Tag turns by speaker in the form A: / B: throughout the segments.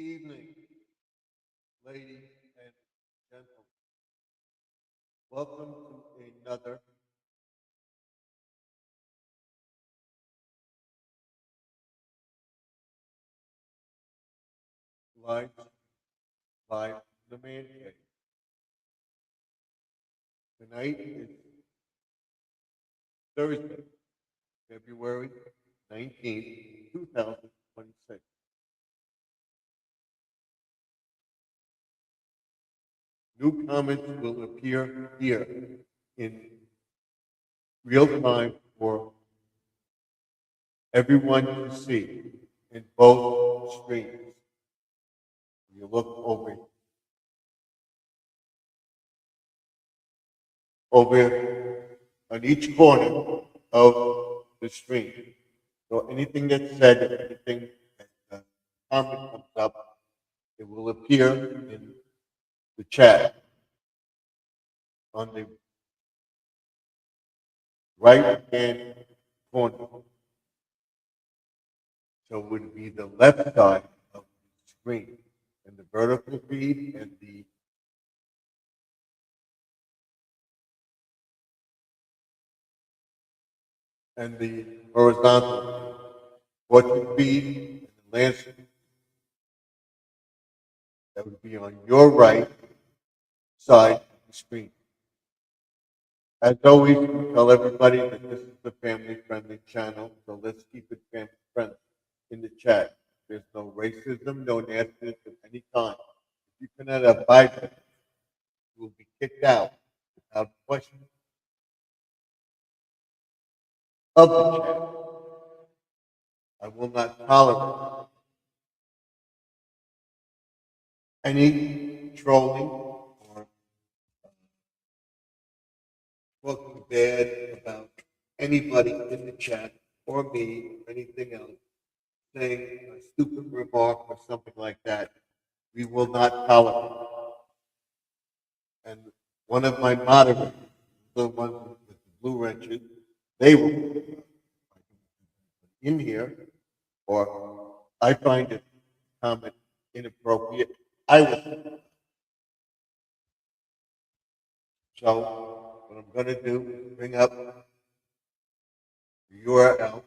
A: Evening, ladies and gentlemen. Welcome to another live live the man cave. Tonight is Thursday, February 19th, 2026. New comments will appear here in real time for everyone to see in both streams. You look over on each corner of the stream. So anything that's said, anything that comment comes up, it will appear in the chat on the right hand corner. So it would be the left side of the screen, and the vertical feed and the horizontal. What you feed and the landscape that would be on your right side of the screen. As always, we tell everybody that this is a family-friendly channel, so let's keep it family-friendly in the chat. There's no racism, no nastiness of any kind. If you cannot abide by it, you will be kicked out without question of the chat. I will not tolerate any trolling or talking bad about anybody in the chat or me or anything else, saying a stupid remark or something like that. We will not tolerate it. And one of my moderators, the one with the blue wrenches, they will in here, or I find it comment inappropriate, I will. So what I'm going to do is bring up the URL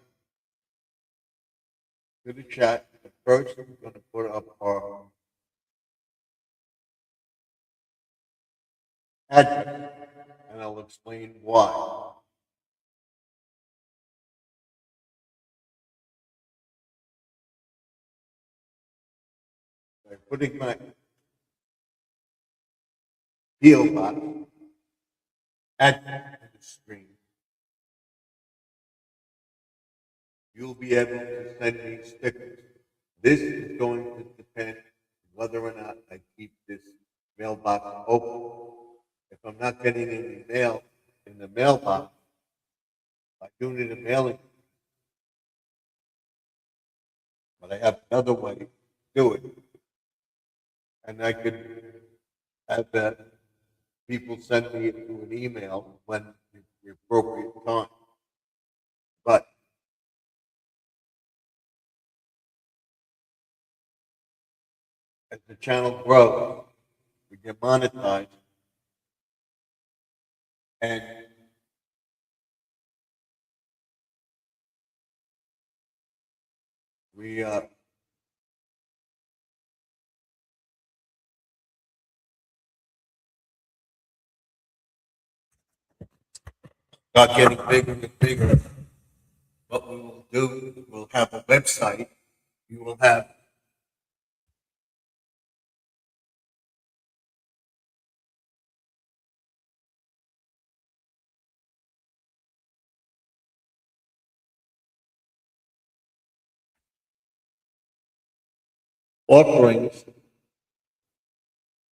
A: to the chat. But first, I'm going to put up our address, and I'll explain why. By putting my PO box address on the screen, you'll be able to send me stickers. This is going to depend whether or not I keep this mailbox open. If I'm not getting any mail in the mailbox, I do need a mailing, but I have another way to do it. And I could have people send me it through an email when it's the appropriate time. But as the channel grows, we get monetized, and we start getting bigger and bigger. What we will do, we'll have a website. You will have offerings,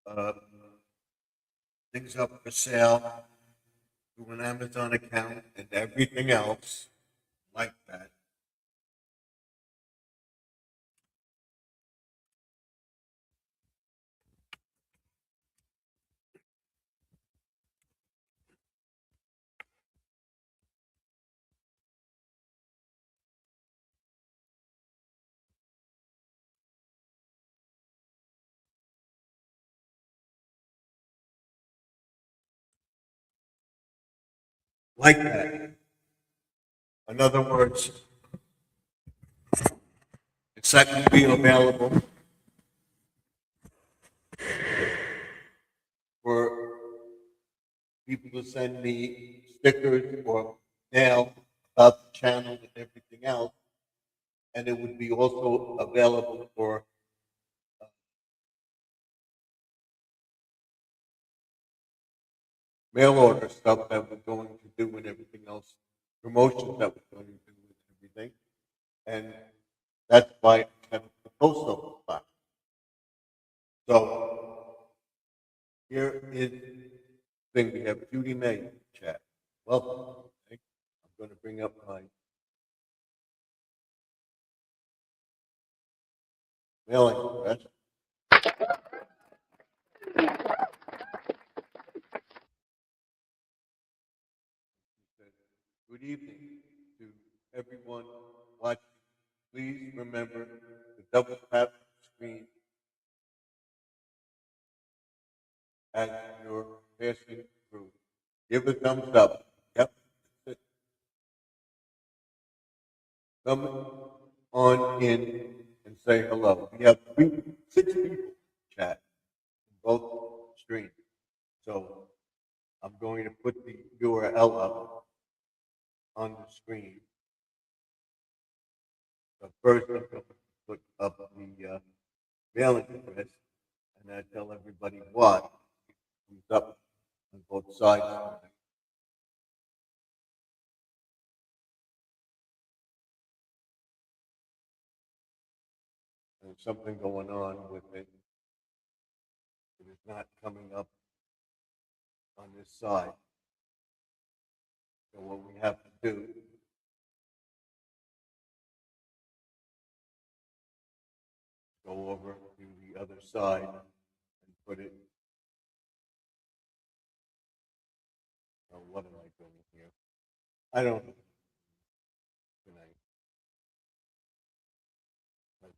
A: uh, things up for sale through an Amazon account and everything else like that. like that. In other words, it's not going to be available for people to send me stickers or mail about the channel and everything else. And it would be also available for mail order stuff that we're going to do and everything else, promotions that we're going to do and everything. And that's why I have the post office box. So here is the thing. We have Judy May in the chat. Welcome. Okay. I'm going to bring up my mailing address. Good evening to everyone watching. Please remember to double tap the screen as you're passing through. Give a thumbs up. Yep. Come on in and say hello. We have 6 people chat in both streams. So I'm going to put the URL up on the screen. But first, I'm going to put up the mailing address, and I tell everybody what comes up on both sides. There's something going on with it. It is not coming up on this side. So what we have to do go over to the other side and put it. Oh, what am I doing here? I don't know. Tonight. Let's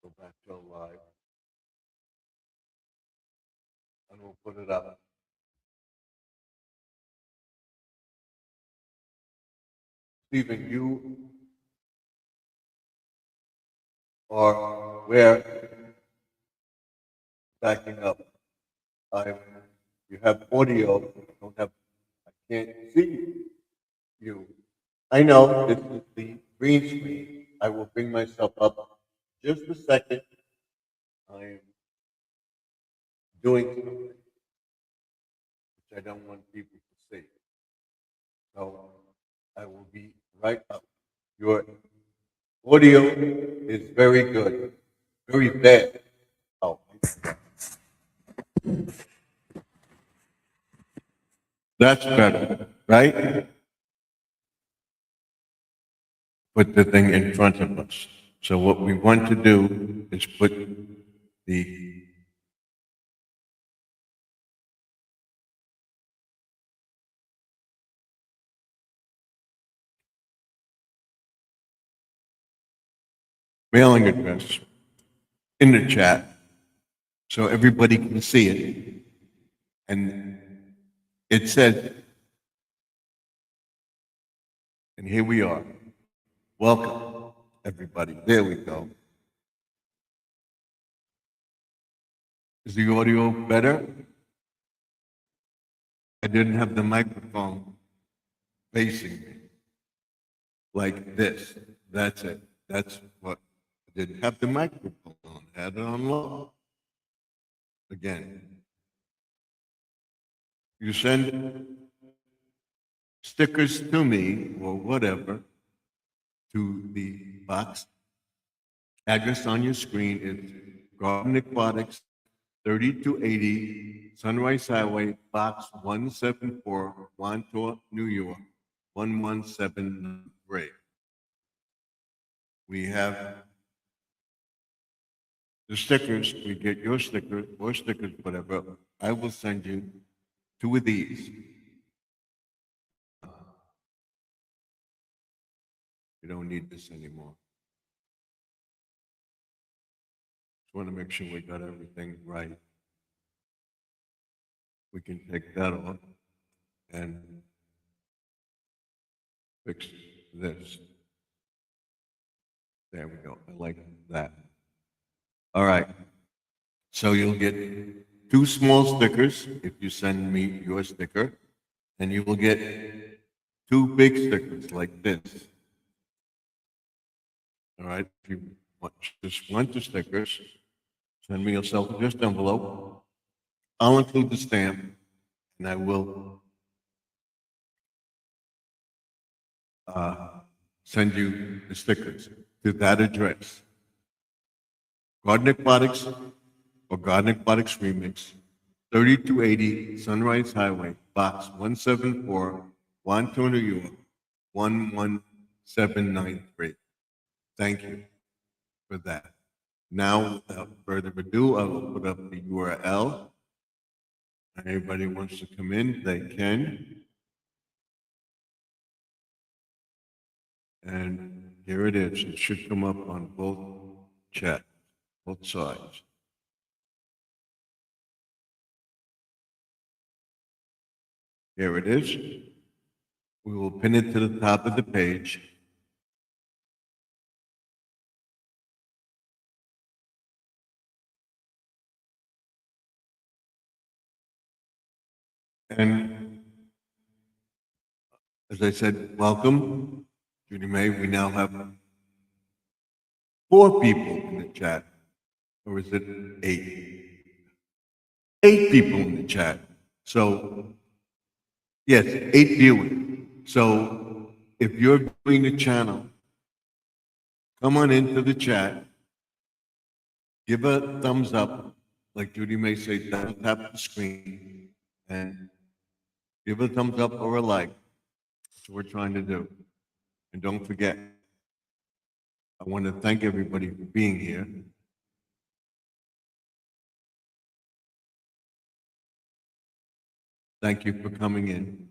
A: go back to live. And we'll put it up. Stephen, you are where backing up. You have audio, you don't have, I can't see you. I know this is the green screen. I will bring myself up just a second. I am doing something which I don't want people to see. So I will be right up. Your audio is very good, very bad. Oh, that's better, right? Put the thing in front of us. So what we want to do is put the mailing address in the chat so everybody can see it. And it says, and here we are. Welcome, everybody. There we go. Is the audio better? I didn't have the microphone facing me like this. That's it. That's what I didn't have the microphone on. I had it on low. Again, you send stickers to me or whatever to the box. Address on your screen is Garden Aquatics, 3280 Sunrise Highway, Box 174, Montauk, New York, 11793. We have the stickers. We get your stickers or stickers, whatever. I will send you 2 of these. You don't need this anymore. Just want to make sure we got everything right. We can take that off and
B: fix this. There we go. I like that. All right. So you'll get two small stickers if you send me your sticker, and you will get two big stickers like this. All right. If you just want the stickers, send me a self-addressed envelope. I'll include the stamp, and I will send you the stickers to that address. Garden Aquatics or Garden Aquatics Remix, 3280 Sunrise Highway, Box 174, Wantagh, New York, 11793. Thank you for that. Now, without further ado, I will put up the URL. Anybody wants to come in, they can. And here it is. It should come up on both chat, both sides. Here it is. We will pin it to the top of the page. And as I said, welcome, Judy May. We now have 4 people in the chat. Or is it 8? 8 people in the chat. So, yes, 8 viewing. So, if you're viewing the channel, come on into the chat, give a thumbs up, like Judy May say, tap the screen, and give a thumbs up or a like. That's what we're trying to do. And don't forget, I want to thank everybody for being here. Thank you for coming in.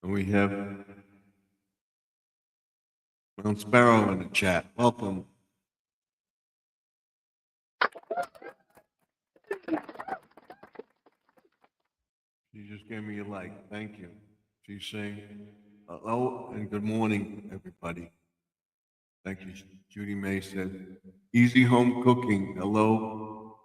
B: And we have Mount Sparrow in the chat. Welcome. She just gave me a like. Thank you. She's saying hello and good morning, everybody. Thank you. Judy May said, easy home cooking. Hello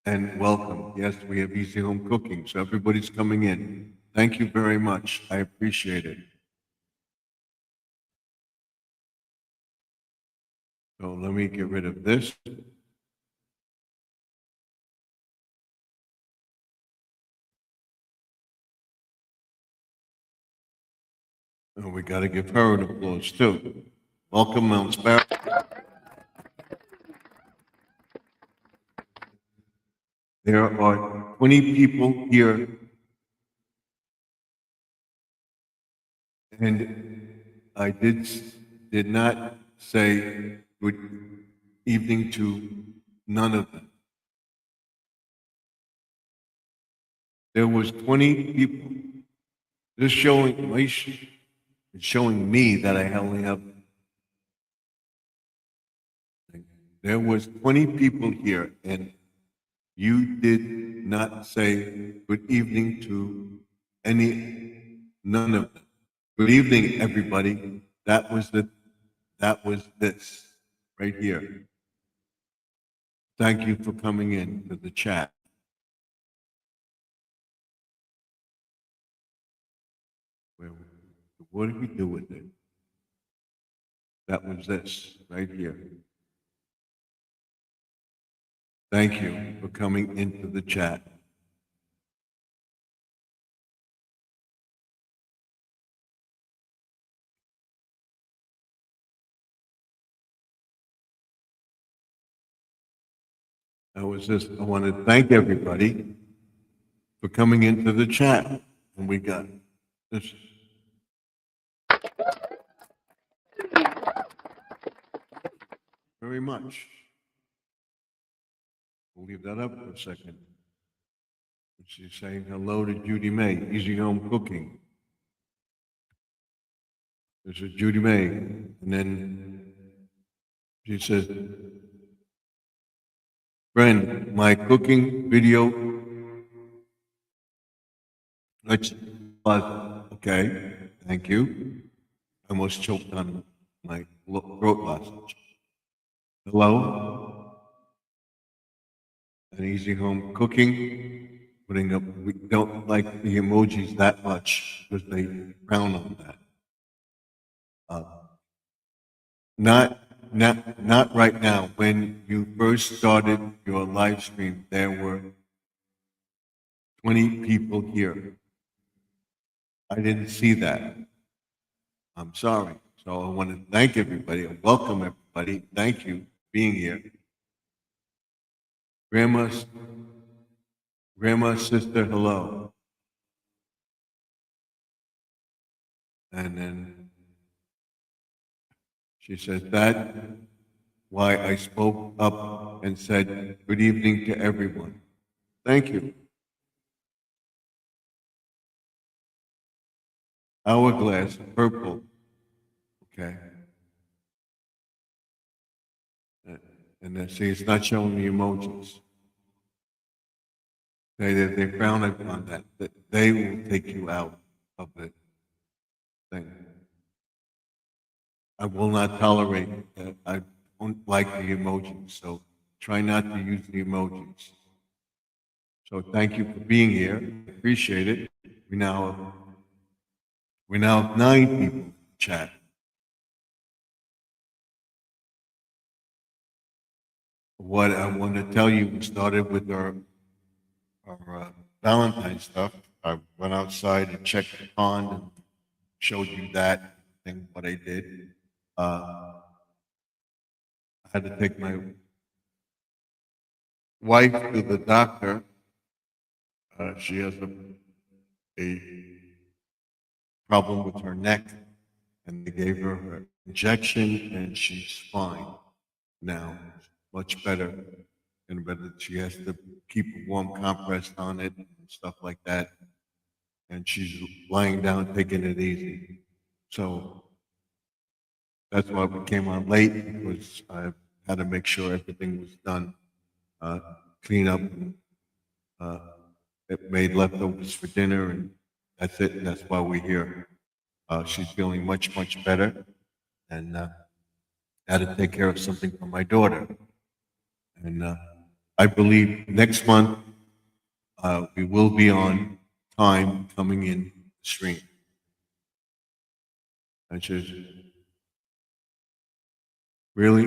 B: and welcome. Yes, we have easy home cooking. So everybody's coming in. Thank you very much. I appreciate it. So let me get rid of this. And we got to give her an applause too. Welcome, Mount Sparrow. There are 20 people here, and I did not say good evening to none of them. There was 20 people. This it's showing me that I only have. There was 20 people here, and you did not say good evening to none of them. Good evening, everybody. That was this right here. Thank you for coming in to the chat. What did we do with it? That was this right here. Thank you for coming into the chat. I want to thank everybody for coming into the chat. And we got this. Very much. We'll leave that up for a second. She's saying hello to Judy May, Easy Home Cooking. This is Judy May. And then She says, friend, my cooking video, let's pause. Okay, thank you. I almost choked on my throat lozenge. Hello? An easy home cooking, putting up, we don't like the emojis that much because they frown on that. Uh, not right now. When you first started your live stream, there were 20 people here. I didn't see that. I'm sorry. So I want to thank everybody and welcome everybody. Thank you for being here. Grandma, sister, hello. And then she says, that why I spoke up and said, good evening to everyone. Thank you. Hourglass, purple. Okay. And then see, it's not showing the emojis. They frown upon that. That they will take you out of the thing. I will not tolerate that. I don't like the emojis, so try not to use the emojis. So thank you for being here. I appreciate it. We now have 9 people in chat. What I want to tell you, we started with our Valentine stuff. I went outside and checked the pond and showed you that thing, what I did. I had to take my wife to the doctor. She has a problem with her neck, and they gave her an injection, and she's fine now, much better. And but she has to keep a warm compress on it and stuff like that. And she's lying down, taking it easy. So that's why we came on late, because I had to make sure everything was done, clean up, and it made leftovers for dinner, and that's it. And that's why we're here. She's feeling much, much better, and had to take care of something for my daughter. And I believe next month we will be on time coming in the stream. And she says, really,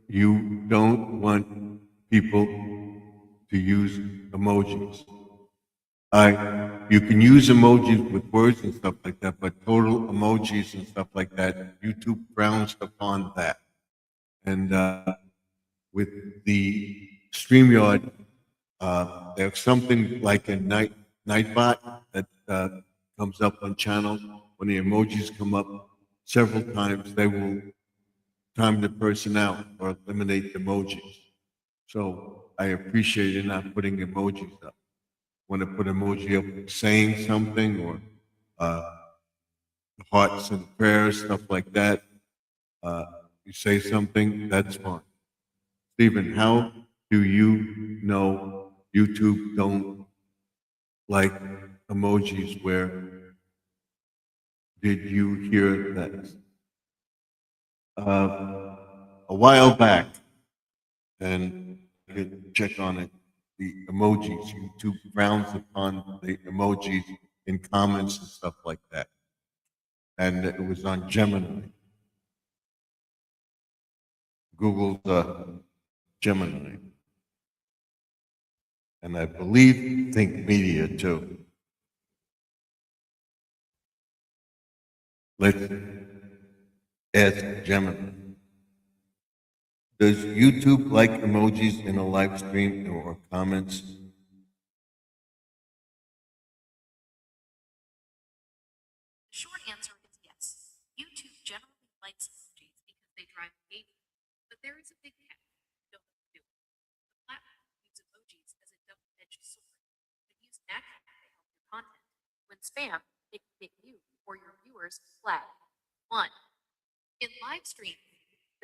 B: you don't want people to use emojis? You can use emojis with words and stuff like that, but total emojis and stuff like that, YouTube frowns upon that. And with the StreamYard, there's something like a nightbot that comes up on channels. When the emojis come up several times, they will time the person out or eliminate the emojis. So I appreciate you not putting emojis up. Want to put emoji up saying something, or hearts and prayers, stuff like that. You say something, that's fine. Stephen, how do you know YouTube don't like emojis? Where did you hear that? A while back, and you could check on it. The emojis, YouTube frowns upon the emojis in comments and stuff like that. And it was on Gemini. Google's Gemini. And I believe Think Media too. Let's ask Gemini. Does YouTube like emojis in a live stream or comments?
C: The short answer is yes. YouTube generally likes emojis because they drive engagement, but there is a big catch. You don't have to do it. The platform uses emojis as a double-edged sword. You can use them actively to help your content. When spam, it can make you or your viewers flag. 1. In live stream,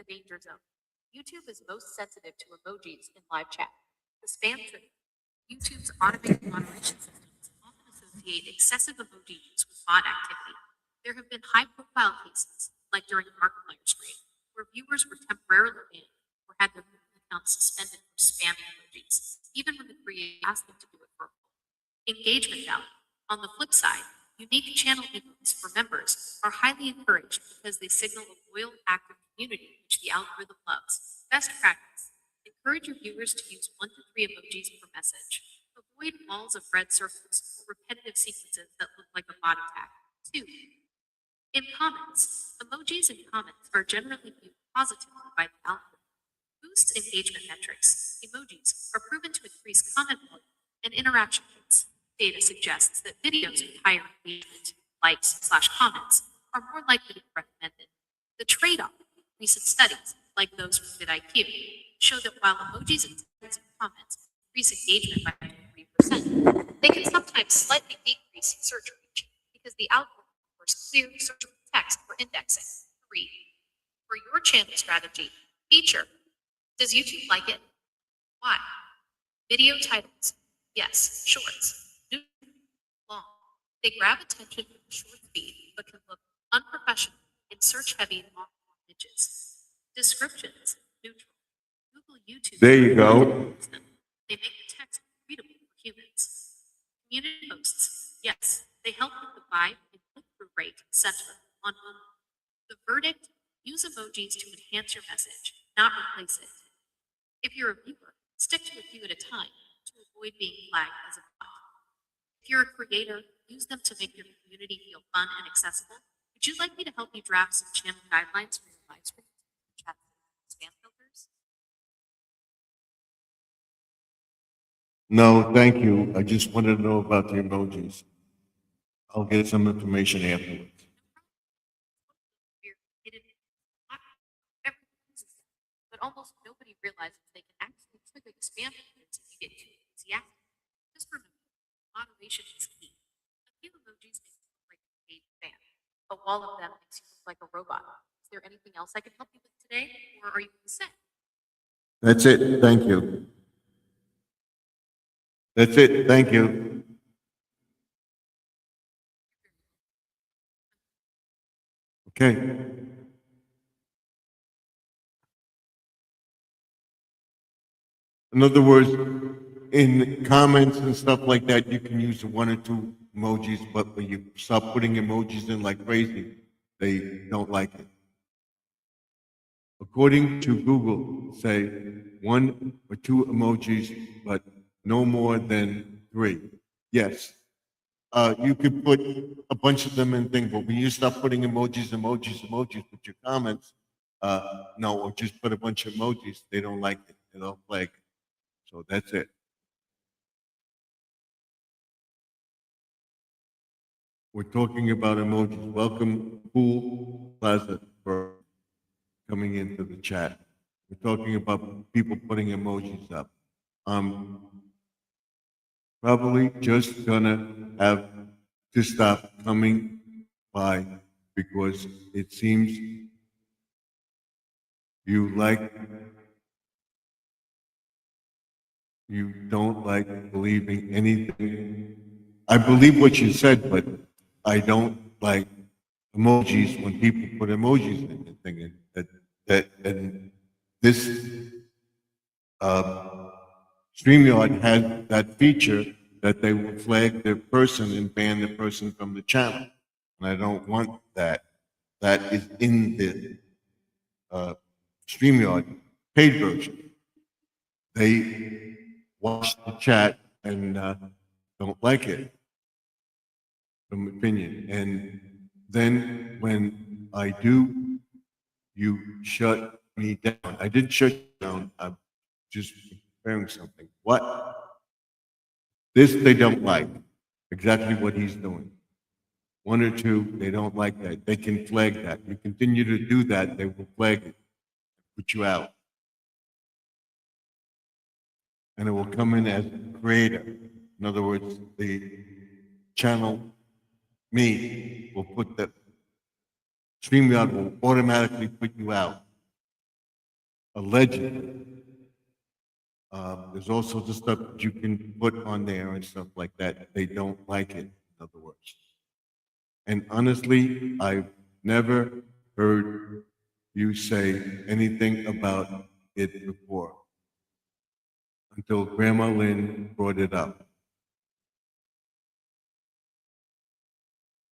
C: the danger zone. YouTube is most sensitive to emojis in live chat. The spam trigger. YouTube's automated moderation systems often associate excessive emoji use with bot activity. There have been high-profile cases, like during Markiplier's raid, where viewers were temporarily banned or had their accounts suspended for spam emojis, even when the creator asked them to do it for a engagement value. On the flip side, unique channel emotes for members are highly encouraged because they signal a loyal, active community which the algorithm loves. Best practice. Encourage your viewers to use 1 to 3 emojis per message. Avoid walls of red circles or repetitive sequences that look like a bot attack. 2. In comments, emojis in comments are generally viewed positively by the algorithm. Boosts engagement metrics. Emojis are proven to increase comment volume and interaction rates. Data suggests that videos with higher engagement, likes/comments, are more likely to be recommended. The trade-off: recent studies, like those from vidIQ, show that while emojis and comments increase engagement by 3%, they can sometimes slightly decrease search reach because the algorithm prefers clear searchable text for indexing. 3. For your channel strategy, feature. Does YouTube like it? Why? Video titles. Yes. Shorts. New. Long. They grab attention with a short speed, but can look unprofessional in search-heavy long-form images. Descriptions. Neutral. Google YouTube.
B: There you go.
C: They make the text readable for humans. Community posts. Yes, they help with the vibe and click-through rate, etc. on mobile. The verdict: use emojis to enhance your message, not replace it. If you're a viewer, stick to a few at a time to avoid being flagged as a bot. If you're a creator, use them to make your community feel fun and accessible. Would you like me to help you draft some channel guidelines for your live streams, chat, spam filters?
B: No, thank you. I just wanted to know about the emojis. I'll get some information afterwards.
C: We're hidden. Everyone uses them, but almost nobody realizes they can actually trigger the spam filters if you get too enthusiastic. Just remember, moderation is key. A few emojis make you look like a paid fan. A wall of them makes you look like a robot. Is there anything else I can help you with today, or are you set?
B: That's it. Thank you. That's it. Thank you. Okay. In other words, in comments and stuff like that, you can use 1 or 2 emojis, but when you start putting emojis in like crazy, they don't like it. According to Google, say 1 or 2 emojis, but no more than 3. Yes. You could put a bunch of them in things, but when you start putting emojis with your comments, no, or just put a bunch of emojis, they don't like it. They don't like it. So that's it. We're talking about emojis. Welcome, Pool Plaza, for coming into the chat. We're talking about people putting emojis up. Probably just gonna have to stop coming by because it seems you don't like believing anything. I believe what you said, but I don't like emojis when people put emojis in the thing. And this StreamYard has that feature that they will flag the person and ban the person from the channel. And I don't want that. That is in the StreamYard paid version. They watch the chat and don't like it, from opinion. And then when I do, you shut me down. I didn't shut you down. I'm just preparing something. What? This they don't like. Exactly what he's doing. 1 or 2, they don't like that. They can flag that. You continue to do that, they will flag it, put you out. And it will come in as creator. In other words, the channel, me, will put the StreamYard will automatically put you out allegedly. There's all sorts of stuff that you can put on there and stuff like that. They don't like it, in other words. And honestly, I've never heard you say anything about it before until Grandma Lynn brought it up.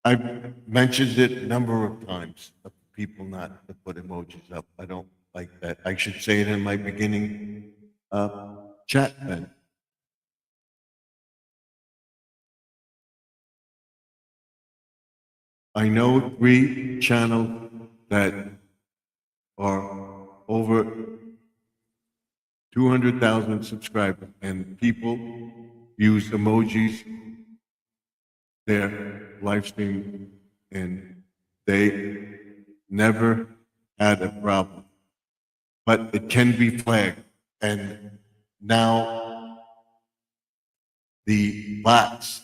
B: I've mentioned it a number of times of people not to put emojis up. I don't like that. I should say it in my beginning chat then. I know 3 channels that are over 200,000 subscribers, and people use emojis their live stream, and they never had a problem. But it can be flagged, and now the bots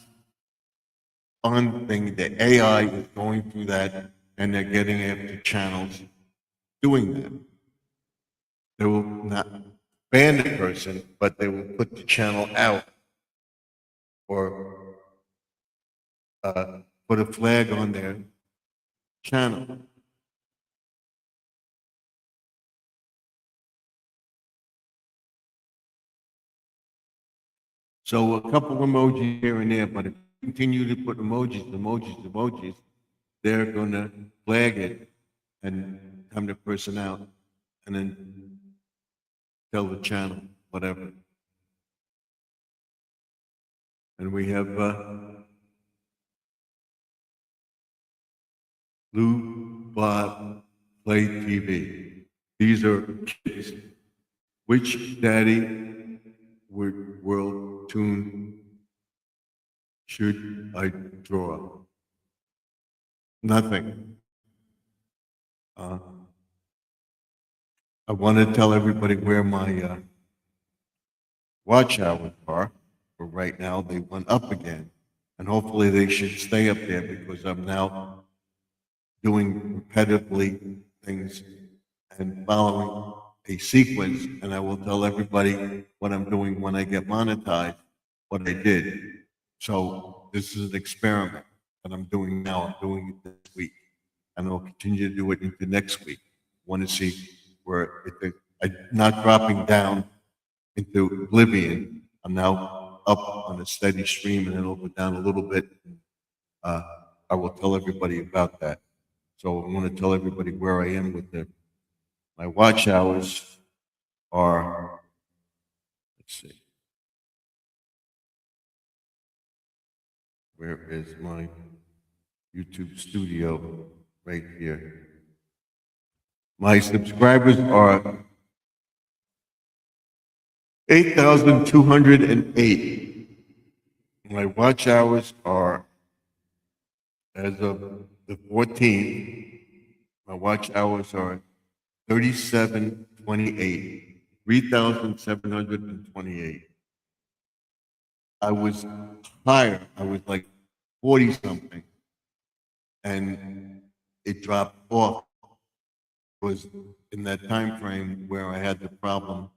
B: on thing, the AI is going through that, and they're getting after channels doing that. They will not ban the person, but they will put the channel out or put a flag on their channel. So a couple emojis here and there, but if you continue to put emojis, they're going to flag it and come the person out and then tell the channel, whatever. And we have Lou Bob Play TV. These are kids. Which daddy world tune should I draw? Nothing. I want to tell everybody where my watch hours are. But right now, they went up again. And hopefully they should stay up there because I'm now doing repetitively things and following a sequence. And I will tell everybody what I'm doing when I get monetized, what I did. So this is an experiment that I'm doing now. I'm doing it this week. And I'll continue to do it into next week. I want to see where I'm not dropping down into oblivion. I'm now up on a steady stream, and then it'll go down a little bit. I will tell everybody about that. So I want to tell everybody where I am with it. My watch hours are, let's see, where is my YouTube studio? Right here. My subscribers are 8,208. My watch hours are, as of the 14th, my watch hours are 3728, 3,728. I was higher. I was like 40 something. And it dropped off. It was in that time frame where I had the problem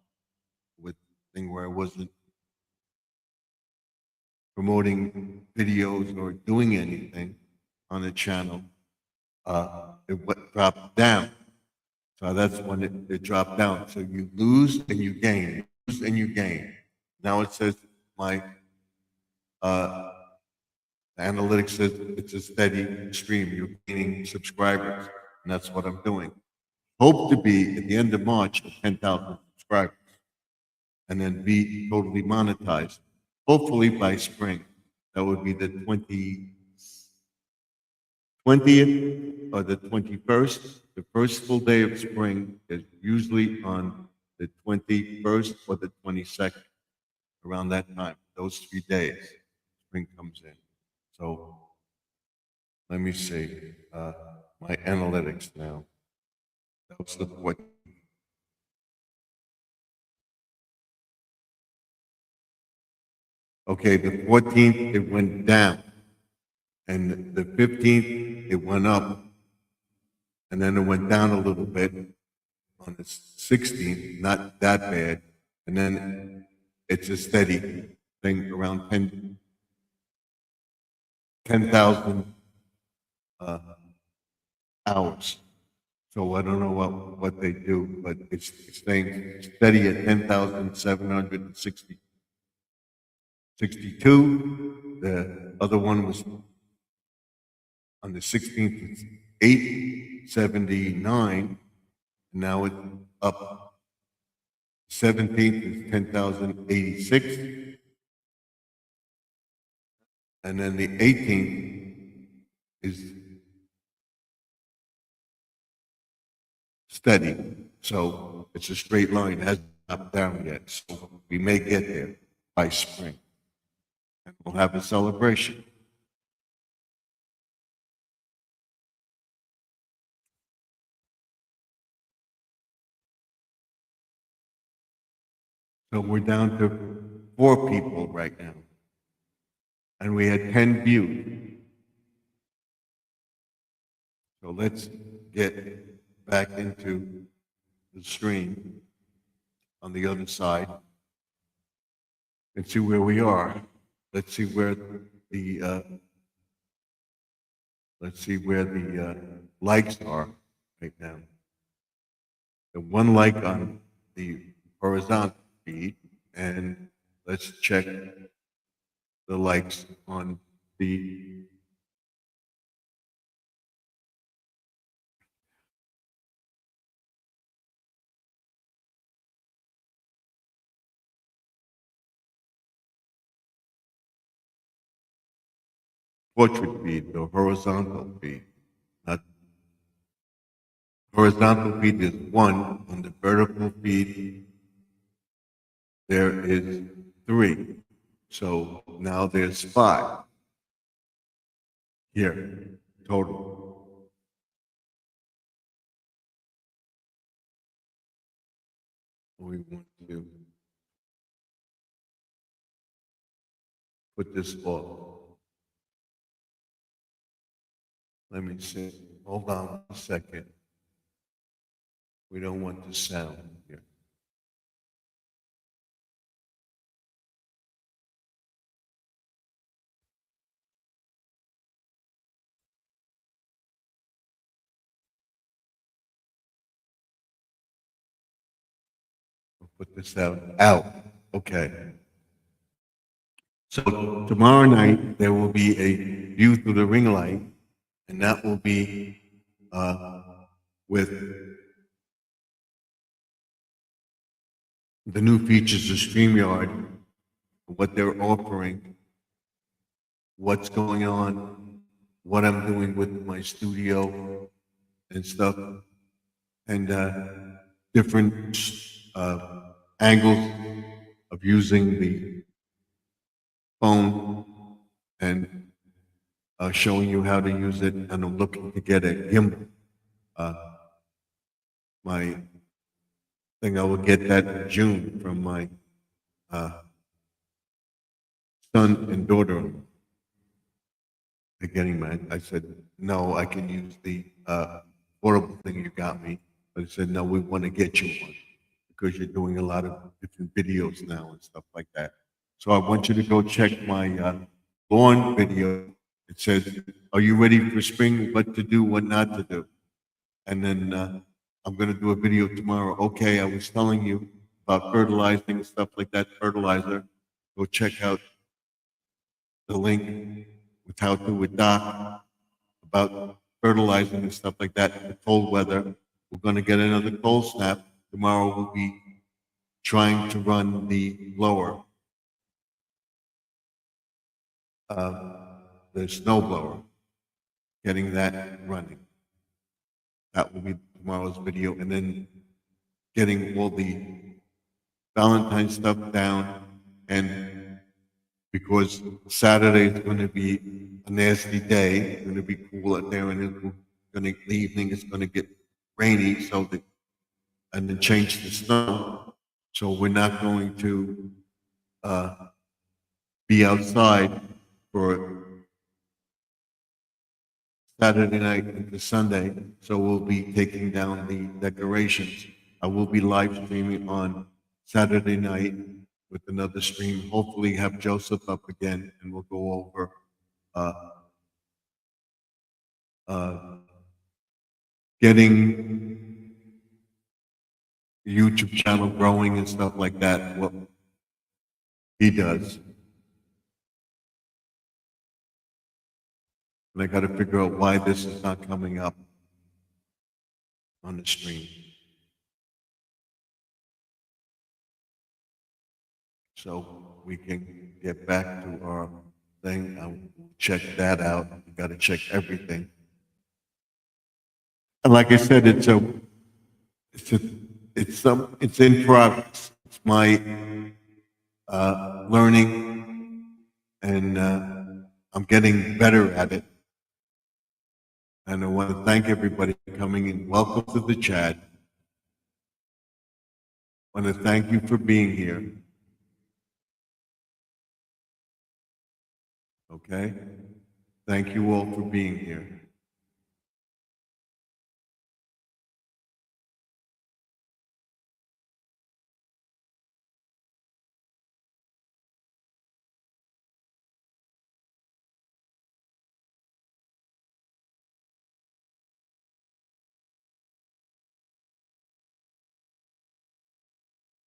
B: with thing where I wasn't promoting videos or doing anything on the channel. Dropped down. So that's when it dropped down. So you lose and you gain, lose and you gain. Now it says my analytics says it's a steady stream. You're gaining subscribers, and that's what I'm doing. Hope to be at the end of March at 10,000 subscribers, and then be totally monetized. Hopefully by spring. That would be the 20th or the 21st. The first full day of spring is usually on the 21st or the 22nd, around that time. Those 3 days, spring comes in. So let me see my analytics now. That was the 14th. Okay, the 14th it went down, and the 15th it went up, and then it went down a little bit. on the 16th, not that bad, and then it's a steady thing around 10,000 hours. So I don't know what they do, but it's staying steady at 10,762. The other one was on the 16th, it's 879. Now it's up. 17th is 10,086. And then the 18th is steady. So it's a straight line, it hasn't up down yet. So we may get there by spring. And we'll have a celebration. So we're down to 4 people right now. And we had 10 views. So let's get back into the stream on the other side and see where we are. Let's see where the likes are right now. The 1 like on the horizontal feed, and let's check the likes on the portrait feed, the horizontal feed. Not horizontal feed is 1, on the vertical feed there is 3. So now there's 5 here total. We want to put this off. Let me see. Hold on a second. We don't want the sound here. We'll put this out. Okay. So tomorrow night there will be a view through the ring light, and that will be with the new features of StreamYard, what they're offering, what's going on, what I'm doing with my studio and stuff, and different angles of using the phone and showing you how to use it. And I'm looking to get a gimbal. My thing, I will get that in June from my son and daughter. They're getting mad. I said, no, I can use the portable thing you got me. But I said, no, we want to get you one because you're doing a lot of different videos now and stuff like that. So I want you to go check my lawn video. It says, are you ready for spring? What to do, what not to do? And then I'm going to do a video tomorrow. Okay, I was telling you about fertilizing and stuff like that, fertilizer. Go check out the link with how to with Doc about fertilizing and stuff like that in the cold weather. We're going to get another cold snap. Tomorrow we'll be trying to run the blower, the snow blower, getting that running. That will be tomorrow's video. And then getting all the Valentine stuff down. And because Saturday is going to be a nasty day, it's going to be cool out there, and it's going to, the evening is going to get rainy, so that, and then change the snow. So we're not going to be outside for Saturday night into Sunday. So we'll be taking down the decorations I will be live streaming on Saturday night with another stream. Hopefully have Joseph up again and we'll go over uh, uh, getting the YouTube channel growing and stuff like that, what he does. And I got to figure out why this is not coming up on the stream. So we can get back to our thing. I'll check that out. We got to check everything. And like I said, it's in progress. It's my learning, and I'm getting better at it. And I want to thank everybody for coming in. Welcome to the chat. I want to thank you for being here. Okay? Thank you all for being here.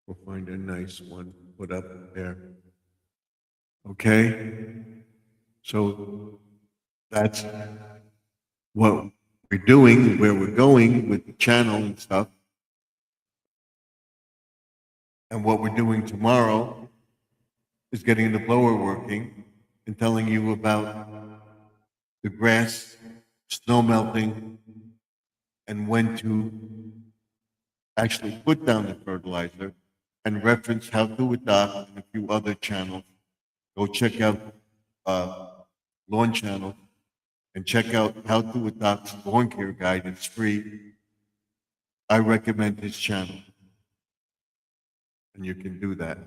B: We'll find a nice one put up there. Okay? So that's what we're doing, where we're going with the channel and stuff. And what we're doing tomorrow is getting the blower working and telling you about the grass, snow melting, and when to actually put down the fertilizer, and reference How to Adopt and a few other channels. Go check out Lawn Channel and check out How to Adopt's Lawn Care Guide. It's free. I recommend his channel. And you can do that.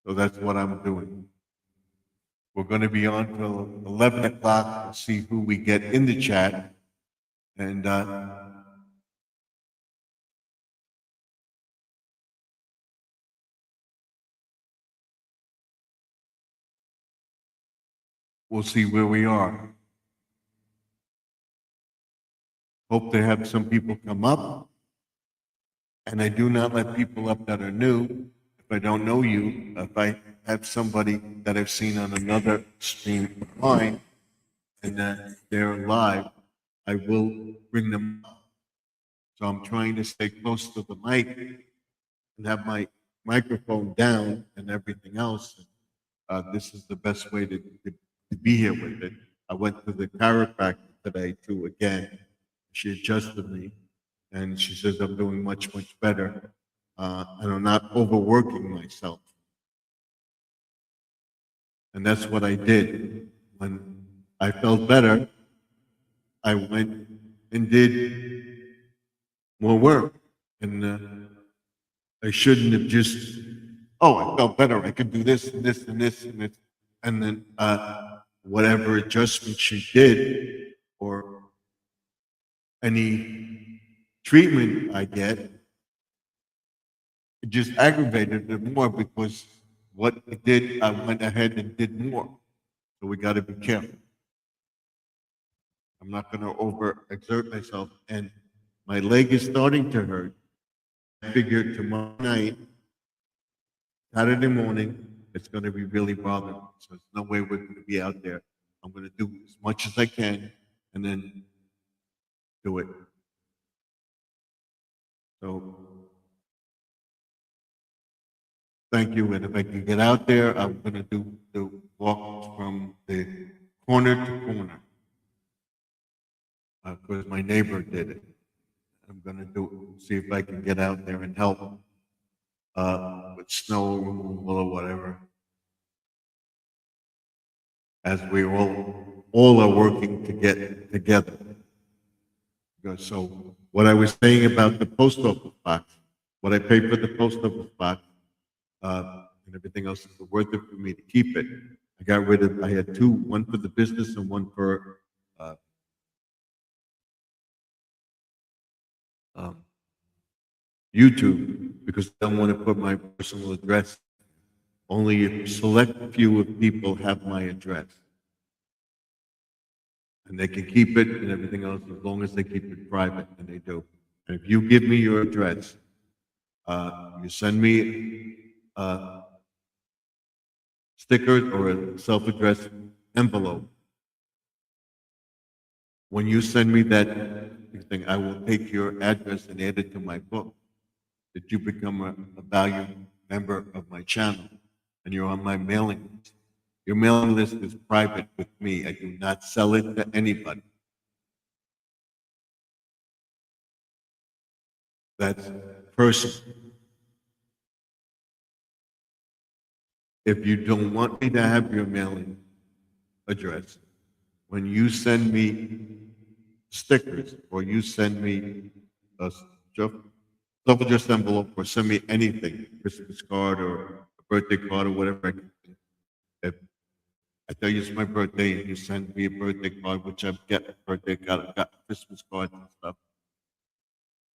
B: So that's what I'm doing. We're going to be on till 11 o'clock to see who we get in the chat. And we'll see where we are. Hope to have some people come up. And I do not let people up that are new. If I don't know you, if I have somebody that I've seen on another stream of mine, and they're live, I will bring them up. So I'm trying to stay close to the mic and have my microphone down and everything else. This is the best way to be here with it. I went to the chiropractor today too, again. She adjusted me and she says I'm doing much, much better. And I'm not overworking myself. And that's what I did. When I felt better, I went and did more work. And I shouldn't have just, oh, I felt better. I could do this and this and this and this. And then whatever adjustment she did or any treatment I get, it just aggravated it more because what it did, I went ahead and did more. So we got to be careful. I'm not going to overexert myself. And my leg is starting to hurt. I figured tomorrow night, Saturday morning, it's going to be really bothering me. So there's no way we're going to be out there. I'm going to do as much as I can and then do it. So thank you. And if I can get out there, I'm going to do the walk from the corner to corner. Because my neighbor did it. I'm going to see if I can get out there and help with snow removal or whatever. As we all are working to get together. So what I was saying about the post office box, what I pay for the post office box, and everything else is worth it for me to keep it. I had two, one for the business and one for um, YouTube because I don't want to put my personal address. Only a select few of people have my address. And they can keep it and everything else as long as they keep it private, and they do. And if you give me your address, you send me stickers or a self-addressed envelope. When you send me that thing, I will take your address and add it to my book, that you become a valued member of my channel, and you're on my mailing list. Your mailing list is private with me. I do not sell it to anybody. That's personal. If you don't want me to have your mailing address, when you send me stickers or you send me a self-addressed envelope or send me anything, Christmas card or a birthday card or whatever, if I tell you it's my birthday and you send me a birthday card, which I've got a birthday card, I've got Christmas cards and stuff,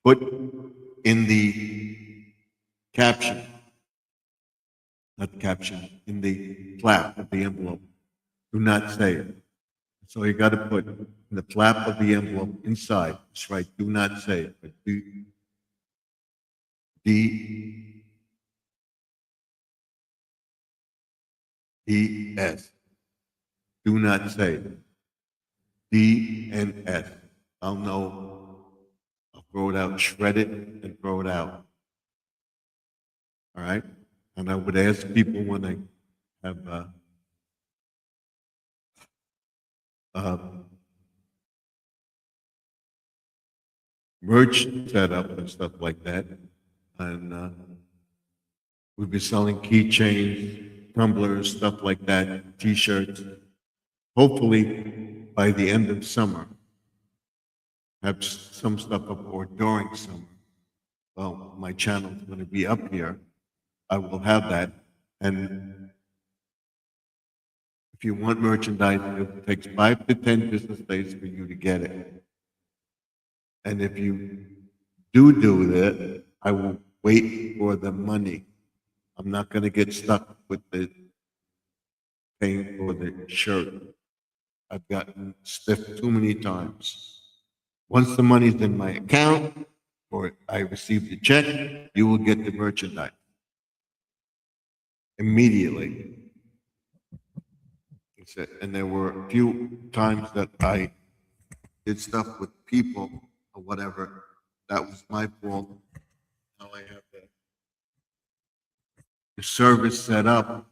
B: put in the caption, not the caption, in the flap of the envelope, do not say it. So you got to put in the flap of the envelope inside. That's right. Do not say it, but D-E-S. Do not say it. D and S. I'll know. I'll throw it out, shred it, and throw it out. All right? And I would ask people when I have uh, merch set up and stuff like that. And we've been selling keychains, tumblers, stuff like that, T-shirts. Hopefully, by the end of summer, have some stuff up, or during summer. Well, my channel's going to be up here. I will have that. And if you want merchandise, it takes 5 to 10 business days for you to get it. And if you do that, I will wait for the money. I'm not going to get stuck with the paying for the shirt. I've gotten stiffed too many times. Once the money's in my account or I receive the check, you will get the merchandise immediately. That's it. And there were a few times that I did stuff with people or whatever. That was my fault. Now I have the service set up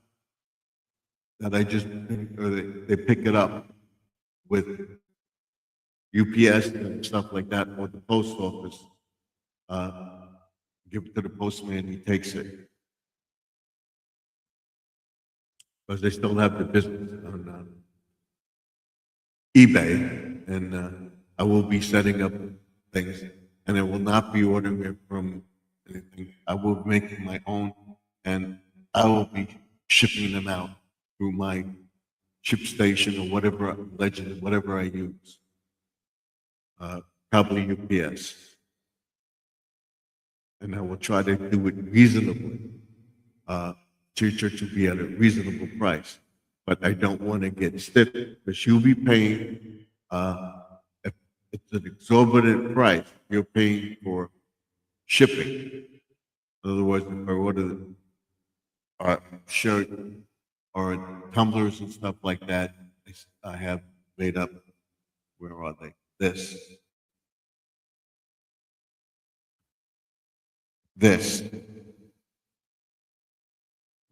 B: that I just, or they pick it up with UPS and stuff like that, or the post office. Give it to the postman, he takes it. Because they still have the business on eBay, and I will be setting up things, and I will not be ordering it from anything. I will be making my own, and I will be shipping them out through my ship station or whatever legend, whatever I use. Probably UPS. And I will try to do it reasonably, to be at a reasonable price. But I don't want to get stiff because you'll be paying, if it's an exorbitant price, you're paying for shipping. In other words, if I order a shirt or tumblers and stuff like that, I have made up, where are they? This.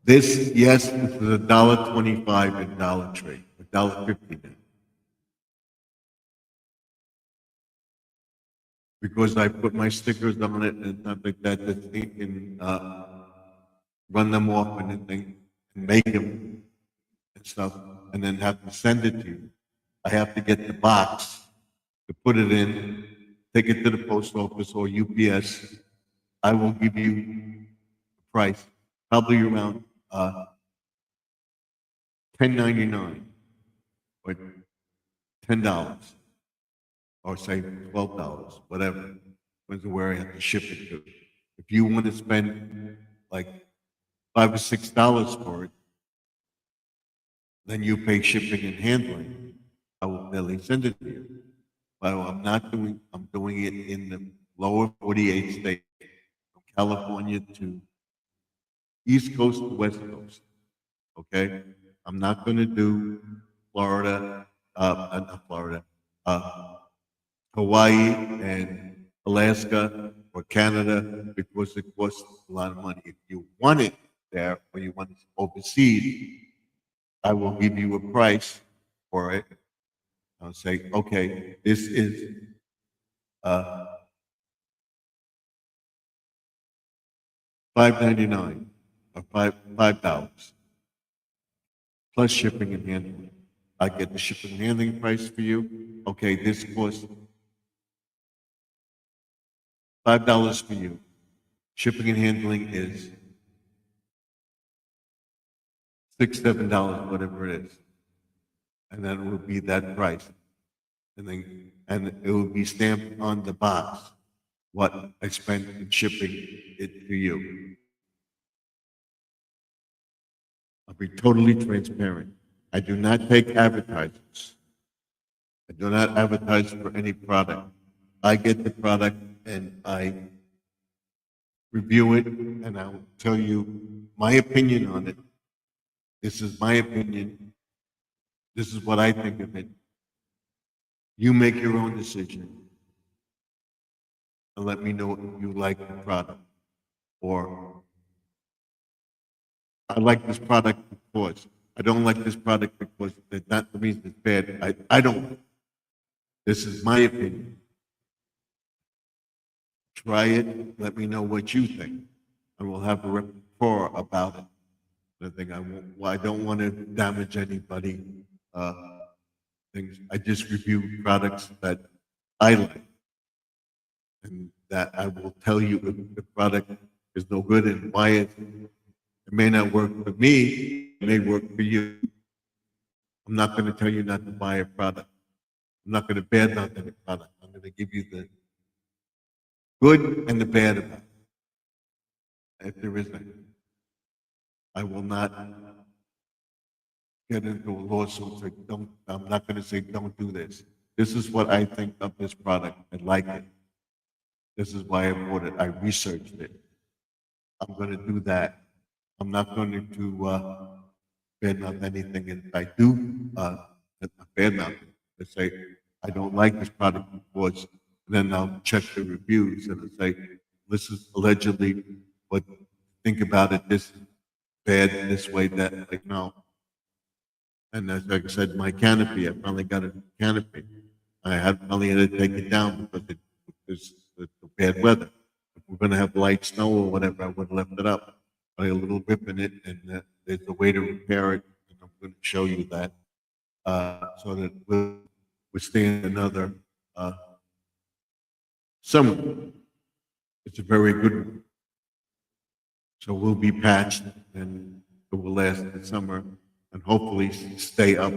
B: This, yes, this is $1.25 at Dollar Tree, $1.50 now. Because I put my stickers on it and stuff like that, that they can run them off and anything, and make them and stuff, and then have to send it to you. I have to get the box to put it in, take it to the post office or UPS. I will give you a price, probably around $10.99 or $10 or say $12, whatever. depends on where I have to ship it to. If you want to spend like $5 or $6 for it, then you pay shipping and handling. I will gladly send it to you. But I'm doing it in the lower 48 states, from California to East Coast to West Coast. Okay? I'm not going to do Florida, not Florida, uh, Hawaii and Alaska or Canada because it costs a lot of money. If you want it there or you want it overseas, I will give you a price for it. I'll say, okay, this is uh, $5.99 or $5 plus shipping and handling. I get the shipping and handling price for you. Okay, this costs $5 for you. Shipping and handling is $6, $7, whatever it is, and then it will be that price, and it will be stamped on the box what I spent in shipping it to you. I'll be totally transparent. I do not take advertisements. I do not advertise for any product. I get the product and I review it and I'll tell you my opinion on it. This is my opinion. This is what I think of it. You make your own decision and let me know if you like the product. Or I like this product because I don't like this product because that not means it's bad. I don't. This is my opinion. Try it. Let me know what you think, and we'll have a rapport about it. I don't want to damage anybody. Uh, things. I just review products that I like, and that I will tell you if the product is no good and why it may not work for me. It may work for you. I'm not going to tell you not to buy a product. I'm not going to badmouth any product. I'm going to give you the good and the bad about it. If there is any, I will not get into a lawsuit. Say, don't. I'm not going to say don't do this. This is what I think of this product. I like it. This is why I bought it. I researched it. I'm going to do that. I'm not going to badmouth anything. And if I do badmouth it, I say I don't like this product because then I'll check the reviews and I'll say this is allegedly what think about it. This is bad this way that like no. And as like I said, my canopy, I finally got a canopy. Finally had to take it down because it was the bad weather. If we're going to have light snow or whatever, I would have left it up. I had a little rip in it, and there's a way to repair it, and I'm going to show you that so that we'll withstand another summer. It's a very good one. So we'll be patched, and it will last the summer, and hopefully stay up.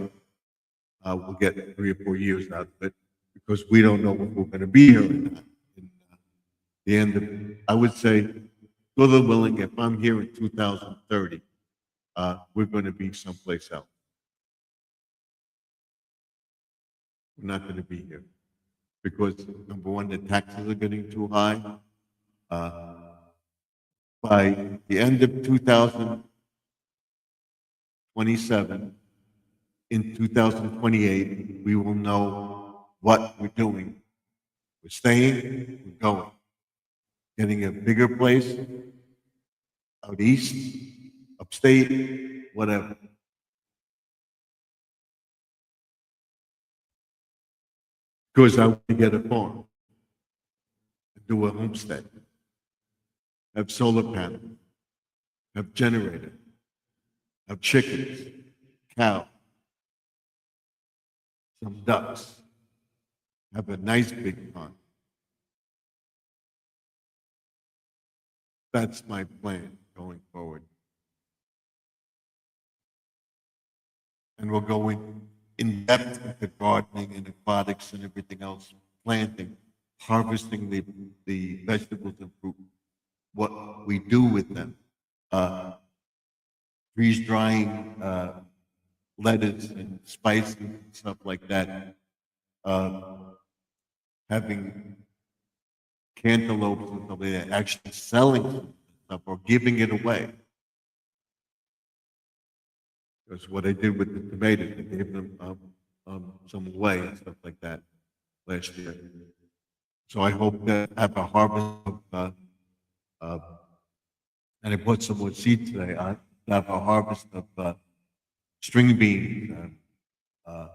B: We'll get 3 or 4 years out of it because we don't know if we're going to be here or not. In the end of, I would say, God willing, if I'm here in 2030, we're going to be someplace else. We're not going to be here because number one, the taxes are getting too high. By the end of 2027, in 2028, we will know what we're doing. We're staying, we're going. Getting a bigger place, out east, upstate, whatever. Because I want to get a farm, do a homestead, have solar panels, have generator, have chickens, cow, some ducks, have a nice big pond. That's my plan going forward. And we're going in depth into gardening and aquatics and everything else, planting harvesting the vegetables and fruit, what we do with them. Freeze drying lettuce and spices and stuff like that. Having cantaloupes and stuff like that, actually selling stuff or giving it away. That's what I did with the tomatoes. I gave them some away and stuff like that last year. So I hope to have a harvest of, uh, and I put some more seeds today. I have a harvest of string beans, a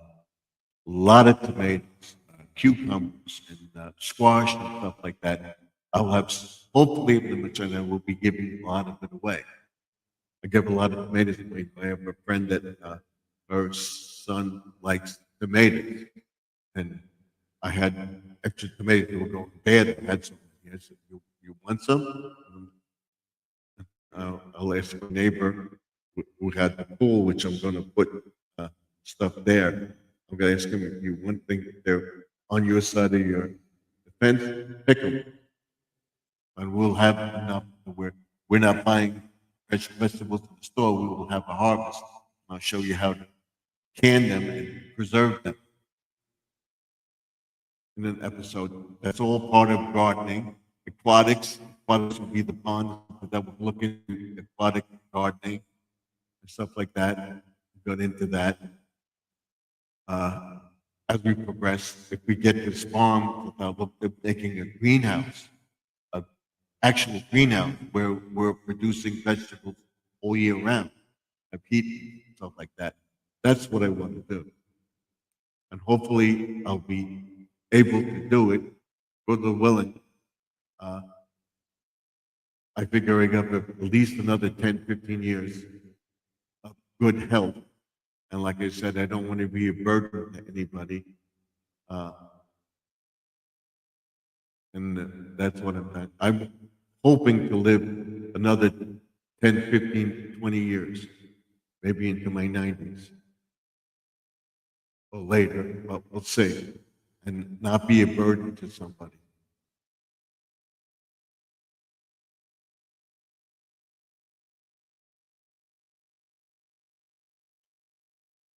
B: lot of tomatoes, cucumbers, and squash and stuff like that. I'll have hopefully the material and we'll be giving a lot of it away. I give a lot of tomatoes away. I have a friend that her son likes tomatoes, and I had extra tomatoes that were going bad. I had some. I said, "You want some?" I'll ask my neighbor who had the pool, which I'm going to put stuff there. I'm going to ask him if you want things there on your side of your fence, pick them, and we'll have enough where we're not buying fresh vegetables in the store. We will have a harvest. I'll show you how to can them and preserve them in an episode. That's all part of gardening. Aquatics will be the pond that we're looking at aquatic gardening and stuff like that. We got into that. As we progress, if we get this farm, I'll look at making a greenhouse, an actual greenhouse where we're producing vegetables all year round, and heat, stuff like that. That's what I want to do. And hopefully I'll be able to do it, God willing. I figure I got at least another 10, 15 years of good health. And like I said, I don't want to be a burden to anybody. And that's what I'm hoping to live another 10, 15, 20 years, maybe into my 90s or later, but we'll see, and not be a burden to somebody.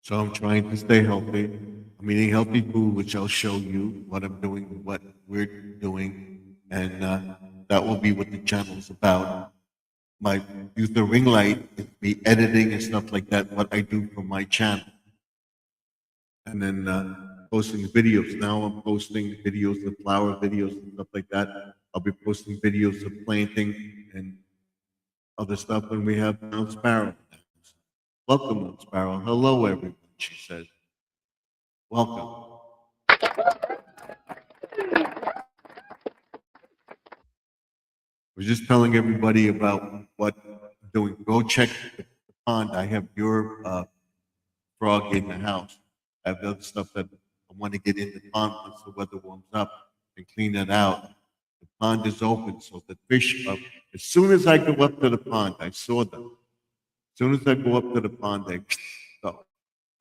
B: So I'm trying to stay healthy. I'm eating healthy food, which I'll show you what I'm doing, what we're doing, and that will be what the channel is about. My use the ring light, me editing and stuff like that, what I do for my channel. And then posting videos. Now I'm posting videos of flower videos and stuff like that. I'll be posting videos of planting and other stuff when we have Mount Sparrow. Welcome, Mount Sparrow. Hello, everyone, she says. Welcome. I was just telling everybody about what I'm doing. Go check the pond. I have your frog in the house. I have other stuff that I want to get in the pond once the weather warms up and clean that out. The pond is open, so the fish up. As soon as I go up to the pond, I saw them. As soon as I go up to the pond, they go.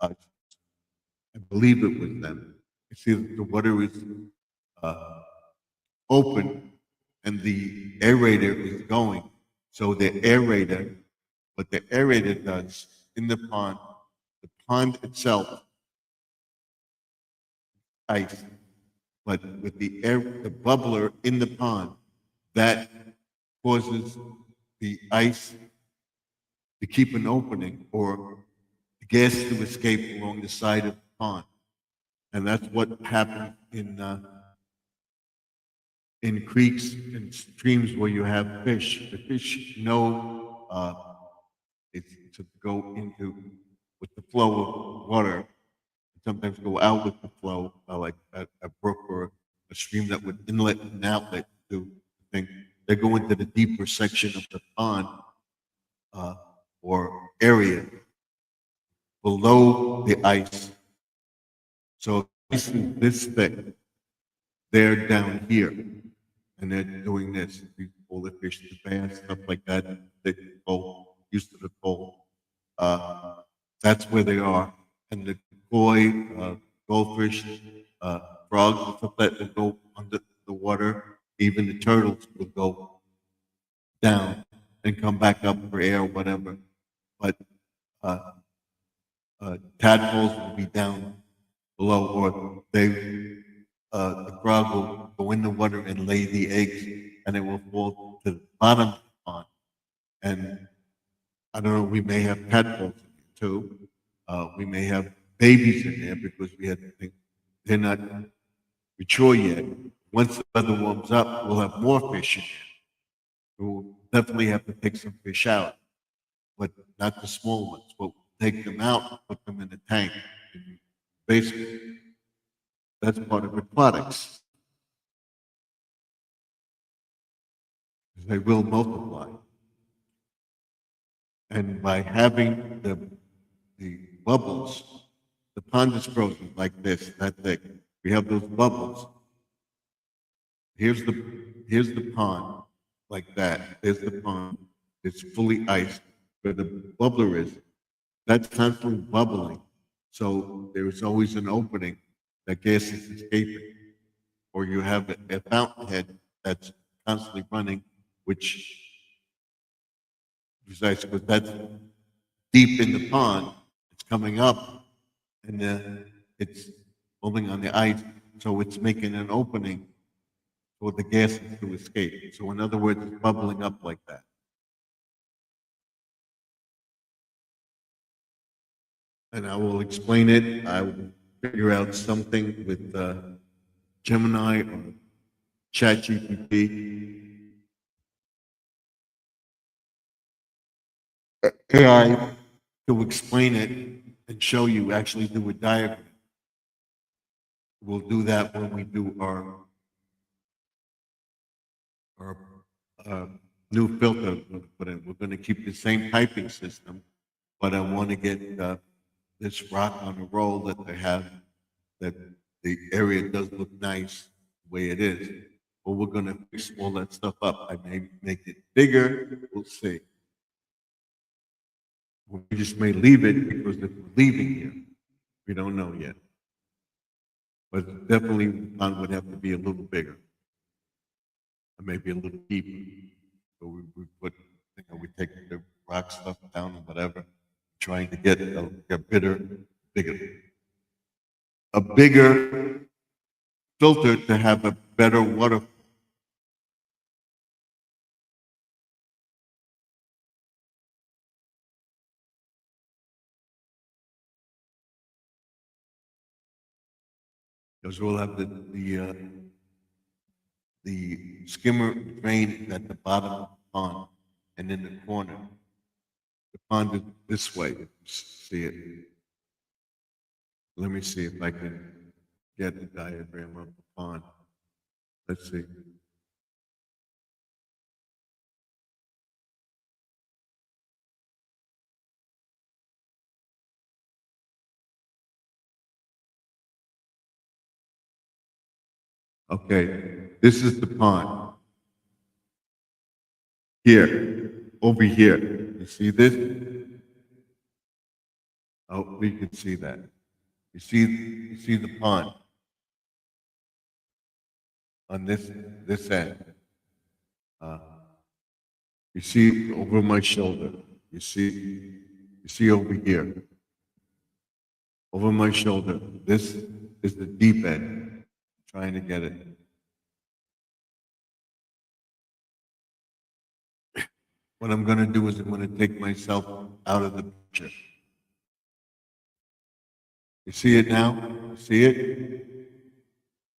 B: I believe it was them. You see, the water is open and the aerator is going. So the aerator, what the aerator does in the pond itself, ice, but with the air, the bubbler in the pond, that causes the ice to keep an opening or the gas to escape along the side of the pond. And that's what happens in creeks and streams where you have fish. The fish know it's to go into with the flow of water. Sometimes go out with the flow, like a brook or a stream that would inlet and outlet to thing. They go into the deeper section of the pond or area below the ice. So this is this thick. They're down here, and they're doing this. All the fish, the bass, stuff like that. They go used to the cold. That's where they are, and the koi, goldfish, frogs, stuff like that go under the even the turtles will go down and come back up for air or whatever. But uh, tadpoles will be down below, or the frog will go in the water and lay the eggs, and it will fall to the bottom of the pond. And I don't know, we may have tadpoles in there too. We may have babies in there because we had to think they're not mature yet. Once the weather warms up, we'll have more fish in there. We'll definitely have to take some fish out, but not the small ones. We'll take them out, put them in the tank. And basically, that's part of aquatics. They will multiply. And by having the bubbles, the pond is frozen like this, that thick. We have those bubbles. Here's the pond, like that. There's the pond. It's fully iced. Where the bubbler is, that's constantly bubbling. So there's always an opening that gas is escaping. Or you have a fountainhead that's constantly running, which precisely because that's deep in the pond, it's coming up, and it's holding on the ice, so it's making an opening for the gases to escape. So in other words, it's bubbling up like that. And I will explain it. I will figure out something with Gemini or ChatGPT. AI to explain it and show you, actually do a diagram. We'll do that when we do our new filter. We're going to keep the same piping system, but I want to get this rock on a roll that they have, that the area does look nice the way it is. But we're going to fix all that stuff up. I may make it bigger. We'll see. We just may leave it because if we're leaving here, we don't know yet. But definitely the pond would have to be a little bigger. Or maybe a little deeper. So we put, we take the rock stuff down or whatever, trying to get a bigger filter to have a better water. Because we'll have the skimmer drain at the bottom of the pond and in the corner. The pond is this way, if you see it. Let me see if I can get the diagram of the pond. Let's see. Okay, this is the pond. Here, over here. You see this? Oh, we can see that. You see the pond on this end. You see over my shoulder. You see over here. Over my shoulder. This is the deep end. Trying to get it. What I'm going to do is I'm going to take myself out of the picture. You see it now? You see it?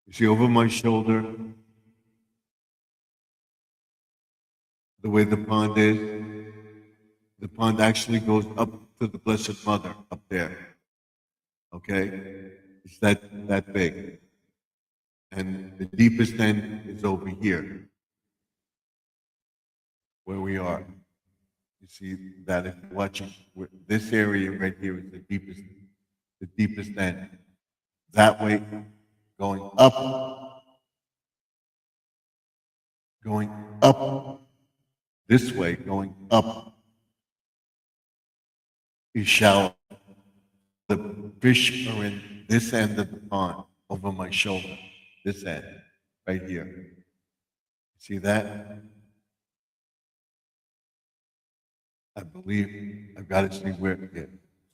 B: You see over my shoulder the way the pond is? The pond actually goes up to the Blessed Mother up there. Okay? It's that big. And the deepest end is over here, where we are. You see that if you're watching, this area right here is the deepest end. That way, going up, this way, going up is shallow. The fish are in this end of the pond, over my shoulder, this end, right here. See that? I believe, I've got to see where, yeah.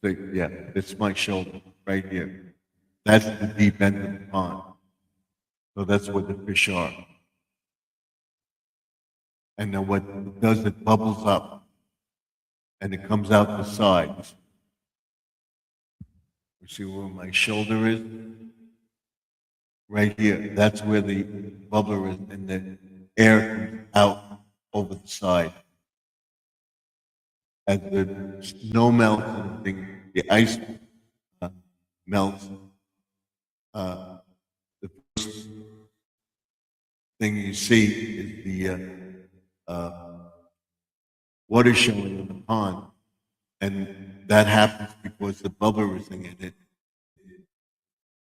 B: So, yeah, it's my shoulder, right here. That's the deep end of the pond. So that's where the fish are. And then what it does, it bubbles up and it comes out the sides. You see where my shoulder is? Right here. That's where the bubbler is, and the air comes out over the side. As the snow melts and the ice uh, melts, the first thing you see is water showing in the pond, and that happens because the bubbler is in it.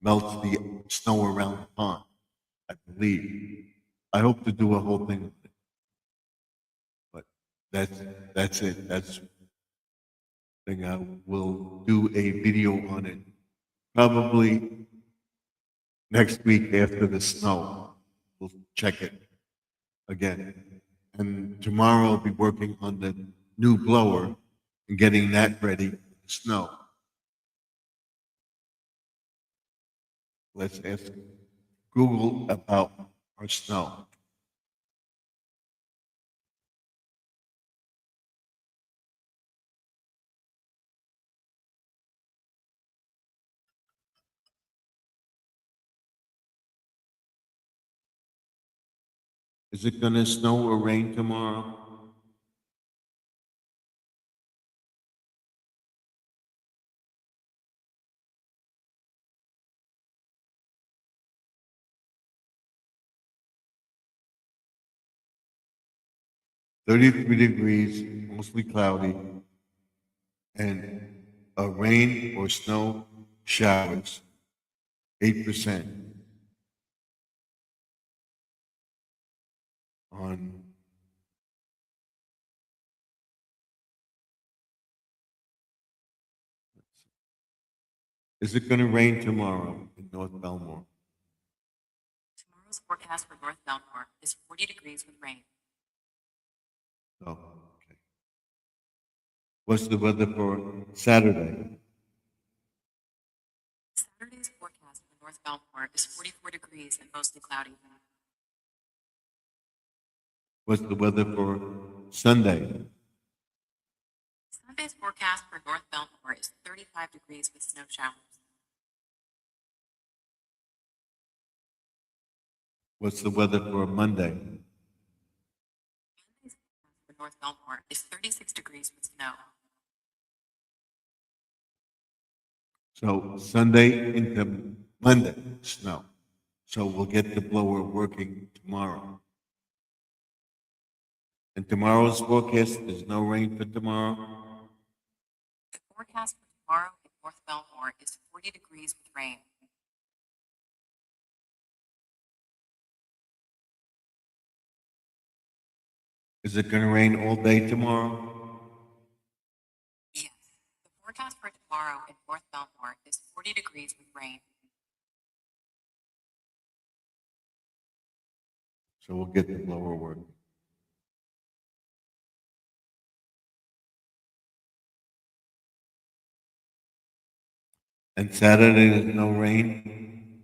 B: Melts the snow around the pond, I believe. I hope to do a whole thing with it. But that's it. That's thing. I will do a video on it probably next week after the snow. We'll check it again. And tomorrow I'll be working on the new blower and getting that ready for the snow. Let's ask Google about our snow. Is it going to snow or rain tomorrow? "33 degrees, mostly cloudy, and rain or snow showers, 8% on Is it going to rain tomorrow in North Belmore?
C: Tomorrow's forecast for North Belmore is 40 degrees with rain.
B: Oh, okay. What's the weather for Saturday?
C: Saturday's forecast for North Belmore is 44 degrees and mostly cloudy.
B: What's the weather for Sunday?
C: Sunday's forecast for North Belmore is 35 degrees with snow showers.
B: What's the weather for Monday?
C: Monday's forecast for North Belmore is 36 degrees with snow.
B: So Sunday into Monday, snow. So we'll get the blower working tomorrow. And tomorrow's forecast, there's no rain for tomorrow?
C: The forecast for tomorrow in North Belmore is 40 degrees with rain.
B: Is it going to rain all day tomorrow?
C: Yes. The forecast for tomorrow in North Belmore is 40 degrees with rain.
B: So we'll get the blower working. And Saturday, there's no rain?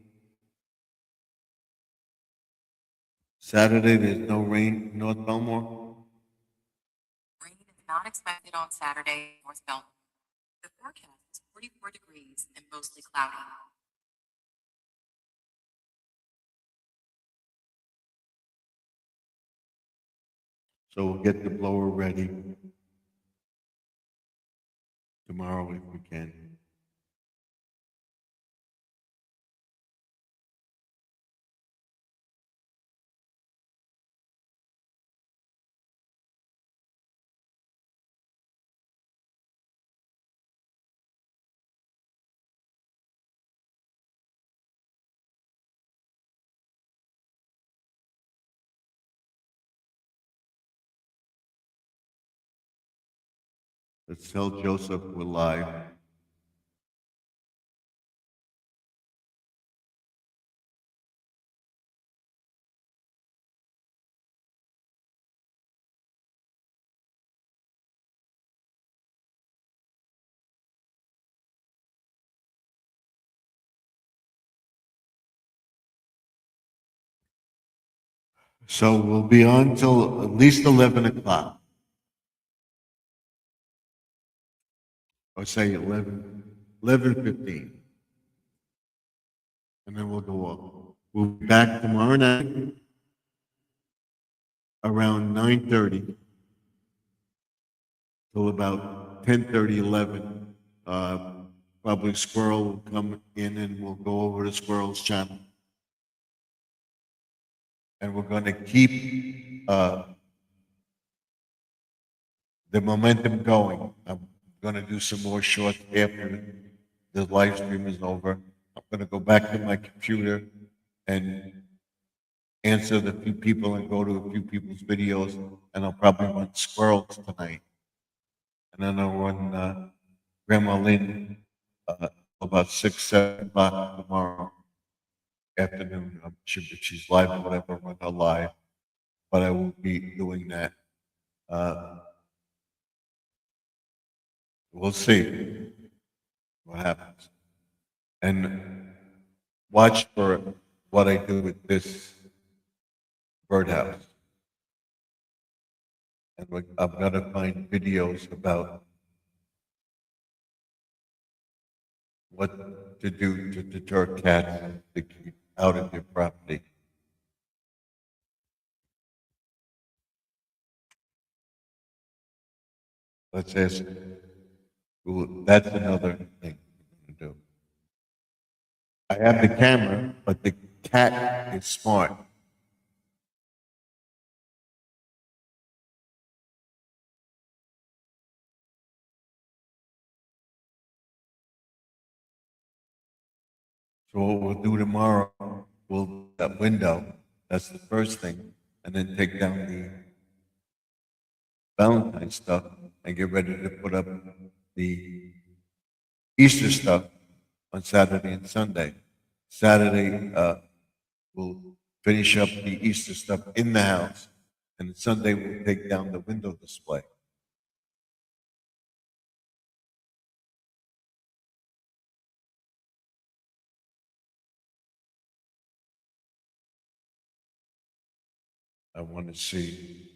B: Saturday, there's no rain in North Belmore?
C: Rain is not expected on Saturday in North Belmore. The forecast is 44 degrees and mostly cloudy.
B: So we'll get the blower ready tomorrow if we can. Let's tell Joseph we're live. So we'll be on till at least 11 o'clock. Or say 11:15. And then we'll go up. We'll be back tomorrow night around 9:30 till about 10:30, 11. Probably Squirrel will come in and we'll go over to Squirrel's channel. And we're going to keep the momentum going. I'm going to do some more shorts after the live stream is over. I'm going to go back to my computer and answer the few people and go to a few people's videos, and I'll probably run Squirrels tonight. And then I'll run Grandma Lynn about 6, 7 o'clock tomorrow afternoon. She's live or whatever, run her live, but I will be doing that. We'll see what happens. And watch for what I do with this birdhouse. And I'm going to find videos about what to do to deter cats to keep out of your property. Let's ask. Ooh, that's another thing to do. I have the camera, but the cat is smart. So what we'll do tomorrow, we'll that window. That's the first thing, and then take down the Valentine's stuff and get ready to put up the Easter stuff on Saturday and Sunday. Saturday, we'll finish up the Easter stuff in the house, and Sunday we'll take down the window display. I want to see.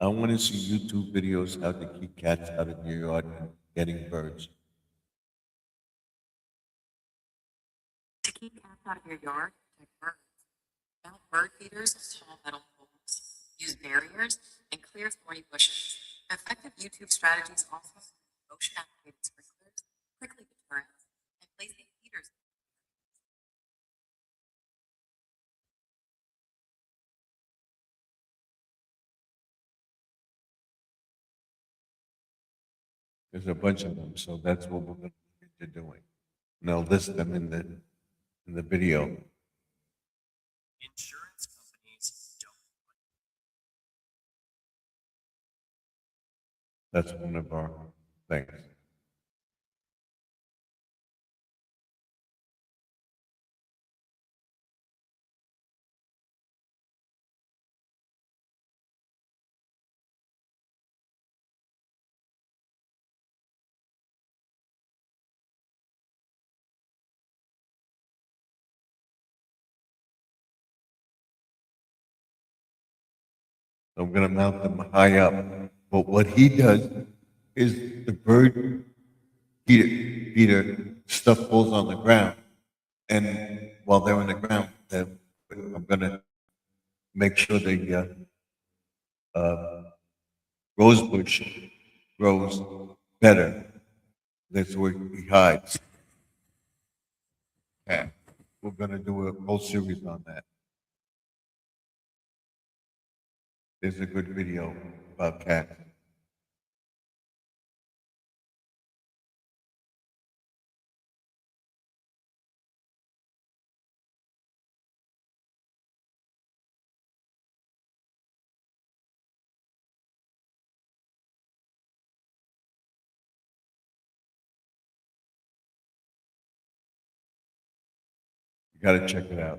B: I want to see YouTube videos how to keep cats out of your yard and getting birds.
D: To keep cats out of your yard, protect birds. Mount bird feeders with tall metal poles. Use barriers and clear thorny bushes. Effective YouTube strategies also include motion-activated sprinklers, prickly deterrents, and placing feeders.
B: There's a bunch of them, so that's what we're going to get into doing. And I'll list them in the video.
D: Insurance companies don't.
B: That's one of our things. I'm going to mount them high up. But what he does is the bird feeder stuff falls on the ground. And while they're on the ground, I'm going to make sure the rose bush grows better. That's where he hides. Yeah. We're going to do a whole series on that. There's a good video about cats. You got to check it out.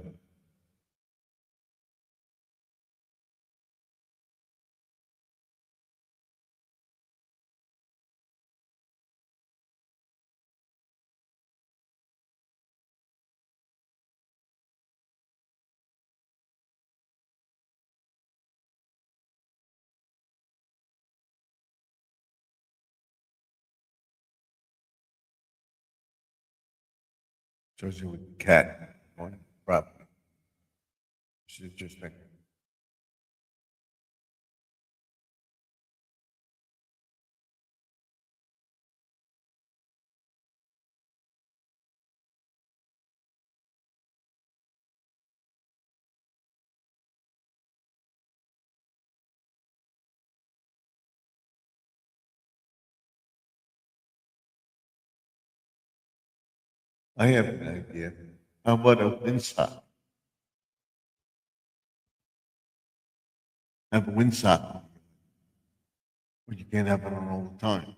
B: Shows you with the cat on the property. It's interesting. I have an idea. How about a windsock? Have a windsock. But you can't have it on all the time.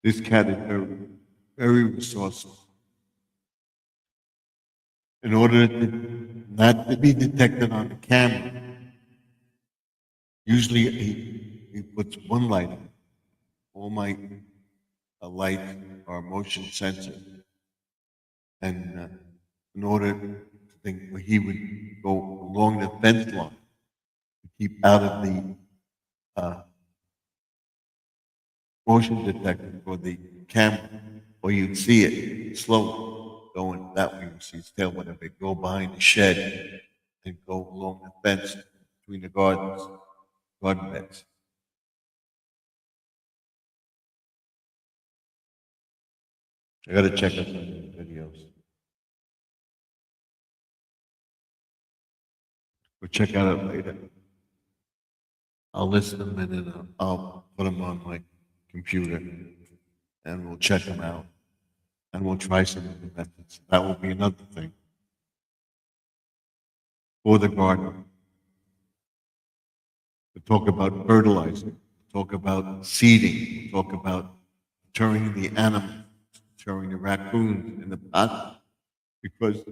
B: This cat is very, very resourceful. In order to not to be detected on the camera, usually he puts one light on. All my lights are motion sensor. And in order to think where he would go along the fence line to keep out of the uh, motion detector or the camera, or you'd see it slowly going that way. You see his tail, whatever. Go behind the shed and go along the fence between the garden beds. I got to check out some of the videos. We'll check out it later. I'll list them and then I'll put them on my computer and we'll check them out and we'll try some of the methods. That will be another thing for the garden. We talk about fertilizing, talk about seeding, talk about deterring the animals, deterring the raccoons and the possum. Because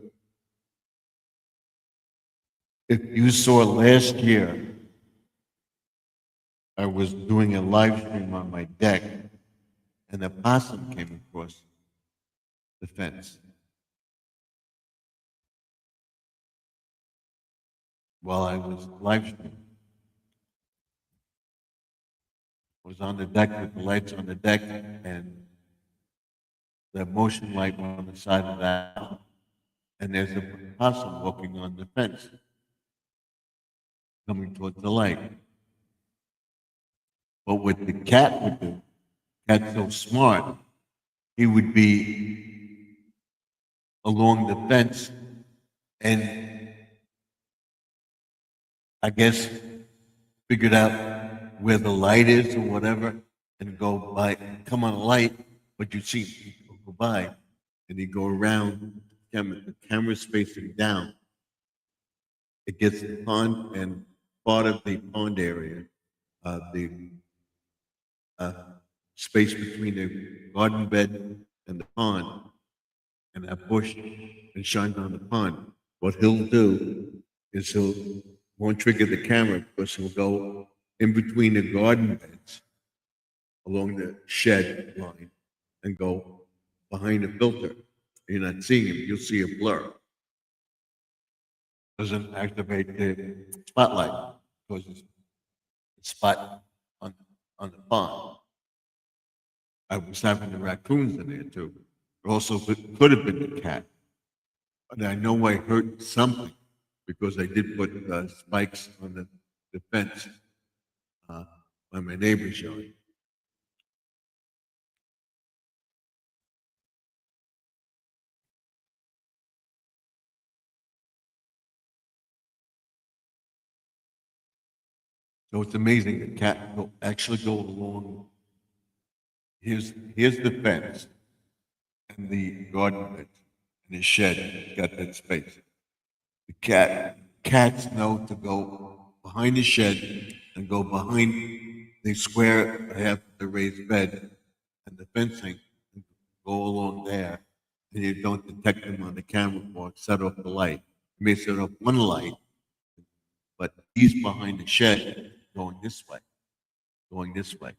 B: if you saw last year, I was doing a live stream on my deck, and a possum came across the fence while I was live streaming. I was on the deck with the lights on the deck, and the motion light on the side of that, and there's a possum walking on the fence, coming towards the light. But what the cat would do, cat's so smart, he would be along the fence and I guess figured out where the light is or whatever and go by, come on a light, but you see people go by and you go around, the camera's facing down. It gets the pond and part of the pond area, the space between the garden bed and the pond, and that bush and shines on the pond. What he'll do is he'll won't trigger the camera because he'll go in between the garden beds along the shed line and go behind the filter. You're not seeing him, you'll see a blur. Doesn't activate the spotlight because it's a spot on the pond. I was having the raccoons in there too. It also could have been the cat. But I know I heard something because I did put spikes on the fence by my neighbor's yard. So it's amazing the cat will actually go along. Here's the fence and the garden bed and the shed. It's got that space. The cats know to go behind the shed and go behind the square half of the raised bed and the fencing and go along there and you don't detect them on the camera or set off the light. You may set off one light, but he's behind the shed going this way, going this way.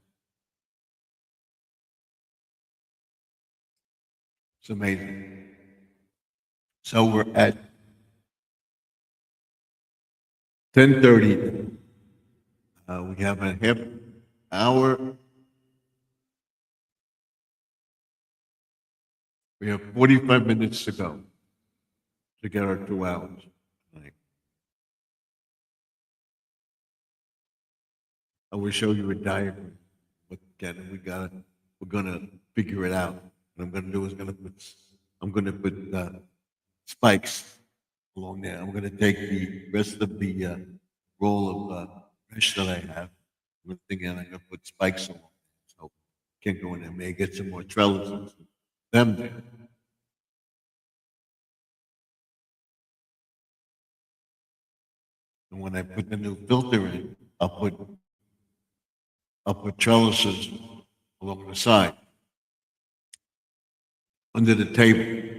B: It's amazing. So we're at 10:30. We have a half hour. We have 45 minutes to go to get our 2 hours tonight. I will show you a diagram. But again, we're gonna figure it out. What I'm gonna do is I'm gonna put spikes along there. I'm gonna take the rest of the roll of mesh that I have. I'm gonna put spikes along there. So can't go in there. May get some more trellises. Them there. And when I put the new filter in, I'll put trellises along the side, under the table.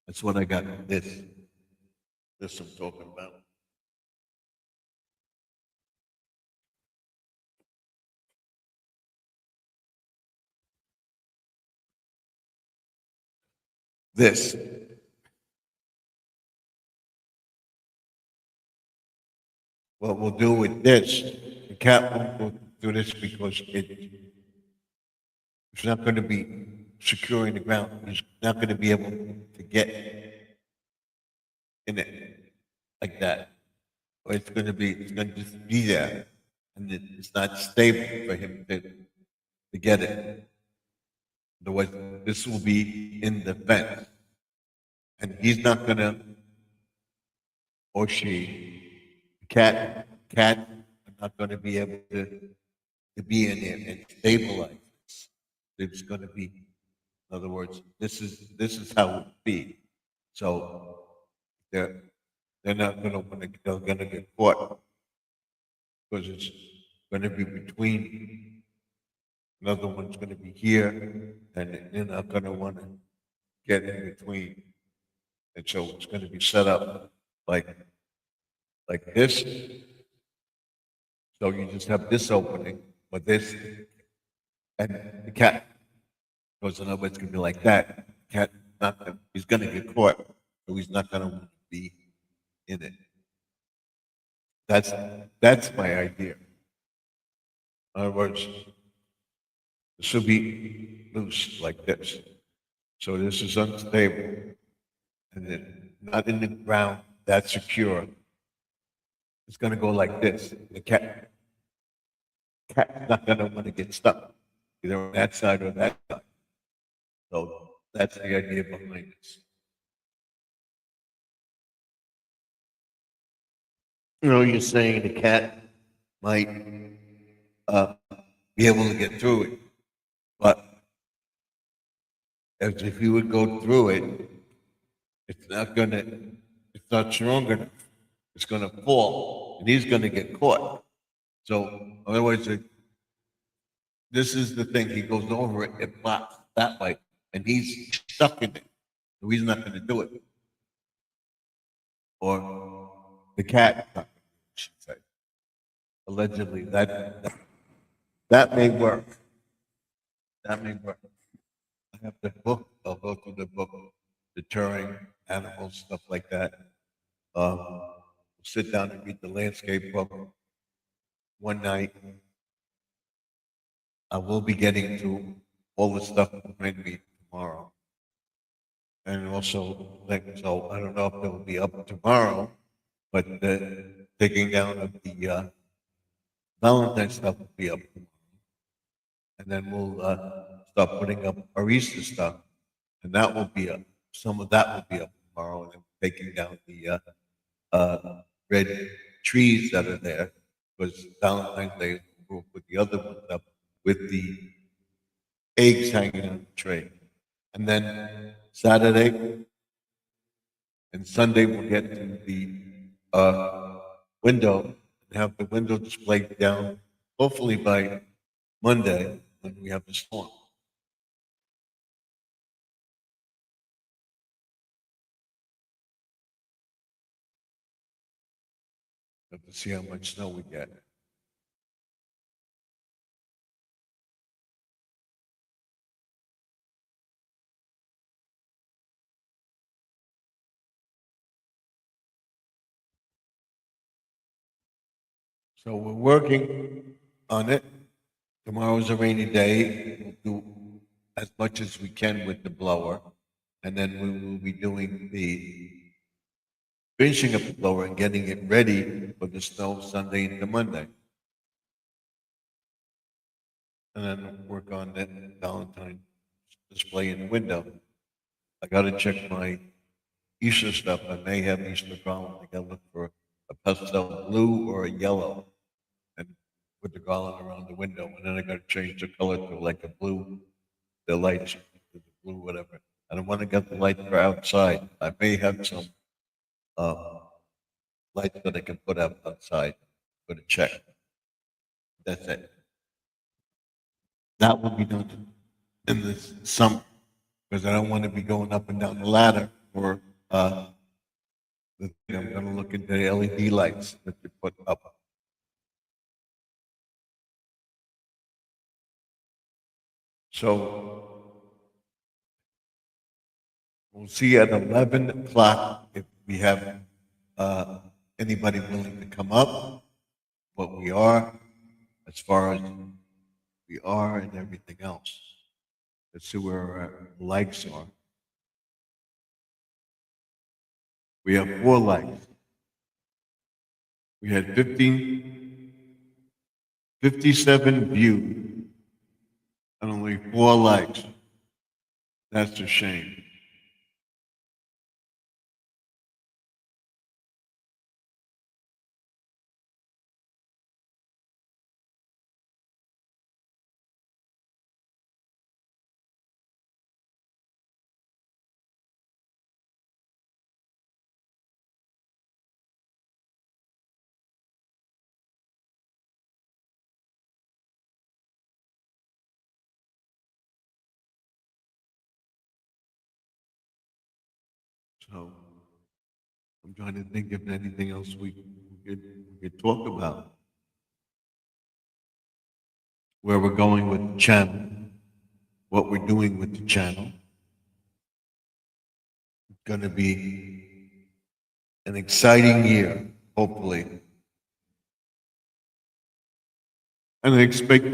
B: That's what I got. This I'm talking about. This. What we'll do with this, the cat won't go through this because it's not going to be secure in the ground. It's not going to be able to get in it like that. Or it's going to just be there. And it's not stable for him to get it. Otherwise, this will be in the fence. And he's not going to, or she, cat are not going to be able to be in there and stabilize this. It's going to be, in other words, this is how it would be. So they're not going to want to, they're going to get caught because it's going to be between. Another one's going to be here, and they're not going to want to get in between. And so it's going to be set up like this. So you just have this opening, but this, and the cat goes, in other words, it's going to be like that. Cat, he's going to get caught, so he's not going to want to be in it. That's my idea. In other words, this will be loose like this. So this is unstable, and then not in the ground, that's secure. It's going to go like this. The cat's not going to want to get stuck, either on that side or that side. So that's the idea behind this. You know, you're saying the cat might be able to get through it, but as if you would go through it, it's not strong enough. It's going to fall, and he's going to get caught. So, otherwise, this is the thing. He goes over it, it blocks that way, and he's stuck in it. So he's not going to do it. Or the cat, I should say. Allegedly, that may work. That may work. I have the book. I'll go through the book, deterring animals, stuff like that. Sit down and read the landscape book one night. I will be getting to all the stuff behind me tomorrow. And also, so I don't know if it will be up tomorrow, but the taking down of the Valentine's stuff will be up tomorrow. And then we'll start putting up our Easter stuff. And that will be up. Some of that will be up tomorrow. And then taking down the red trees that are there, because Valentine's Day we'll put the other ones up with the eggs hanging on the tree. And then Saturday and Sunday we'll get to the window and have the window displayed down, hopefully by Monday when we have the storm. Have to see how much snow we get. So we're working on it. Tomorrow's a rainy day. We'll do as much as we can with the blower. And then we will be doing finishing up the blower and getting it ready for the snow Sunday into Monday. And then work on that Valentine display in the window. I gotta check my Easter stuff. I may have Easter garland. I gotta look for a pastel blue or a yellow and put the garland around the window. And then I gotta change the color to like a blue, the lights, the blue, whatever. I don't want to get the lights for outside. I may have some lights that I can put up outside for the check. That's it. That will be done in the summer because I don't want to be going up and down the ladder for I'm going to look into the LED lights that you put up. So we'll see at 11 o'clock if we have anybody willing to come up, what we are, as far as we are and everything else. Let's see where our likes are. We have 4 likes. We had 57 views and only 4 likes. That's a shame. So I'm trying to think of anything else we could talk about. Where we're going with the channel, what we're doing with the channel. It's going to be an exciting year, hopefully. And I expect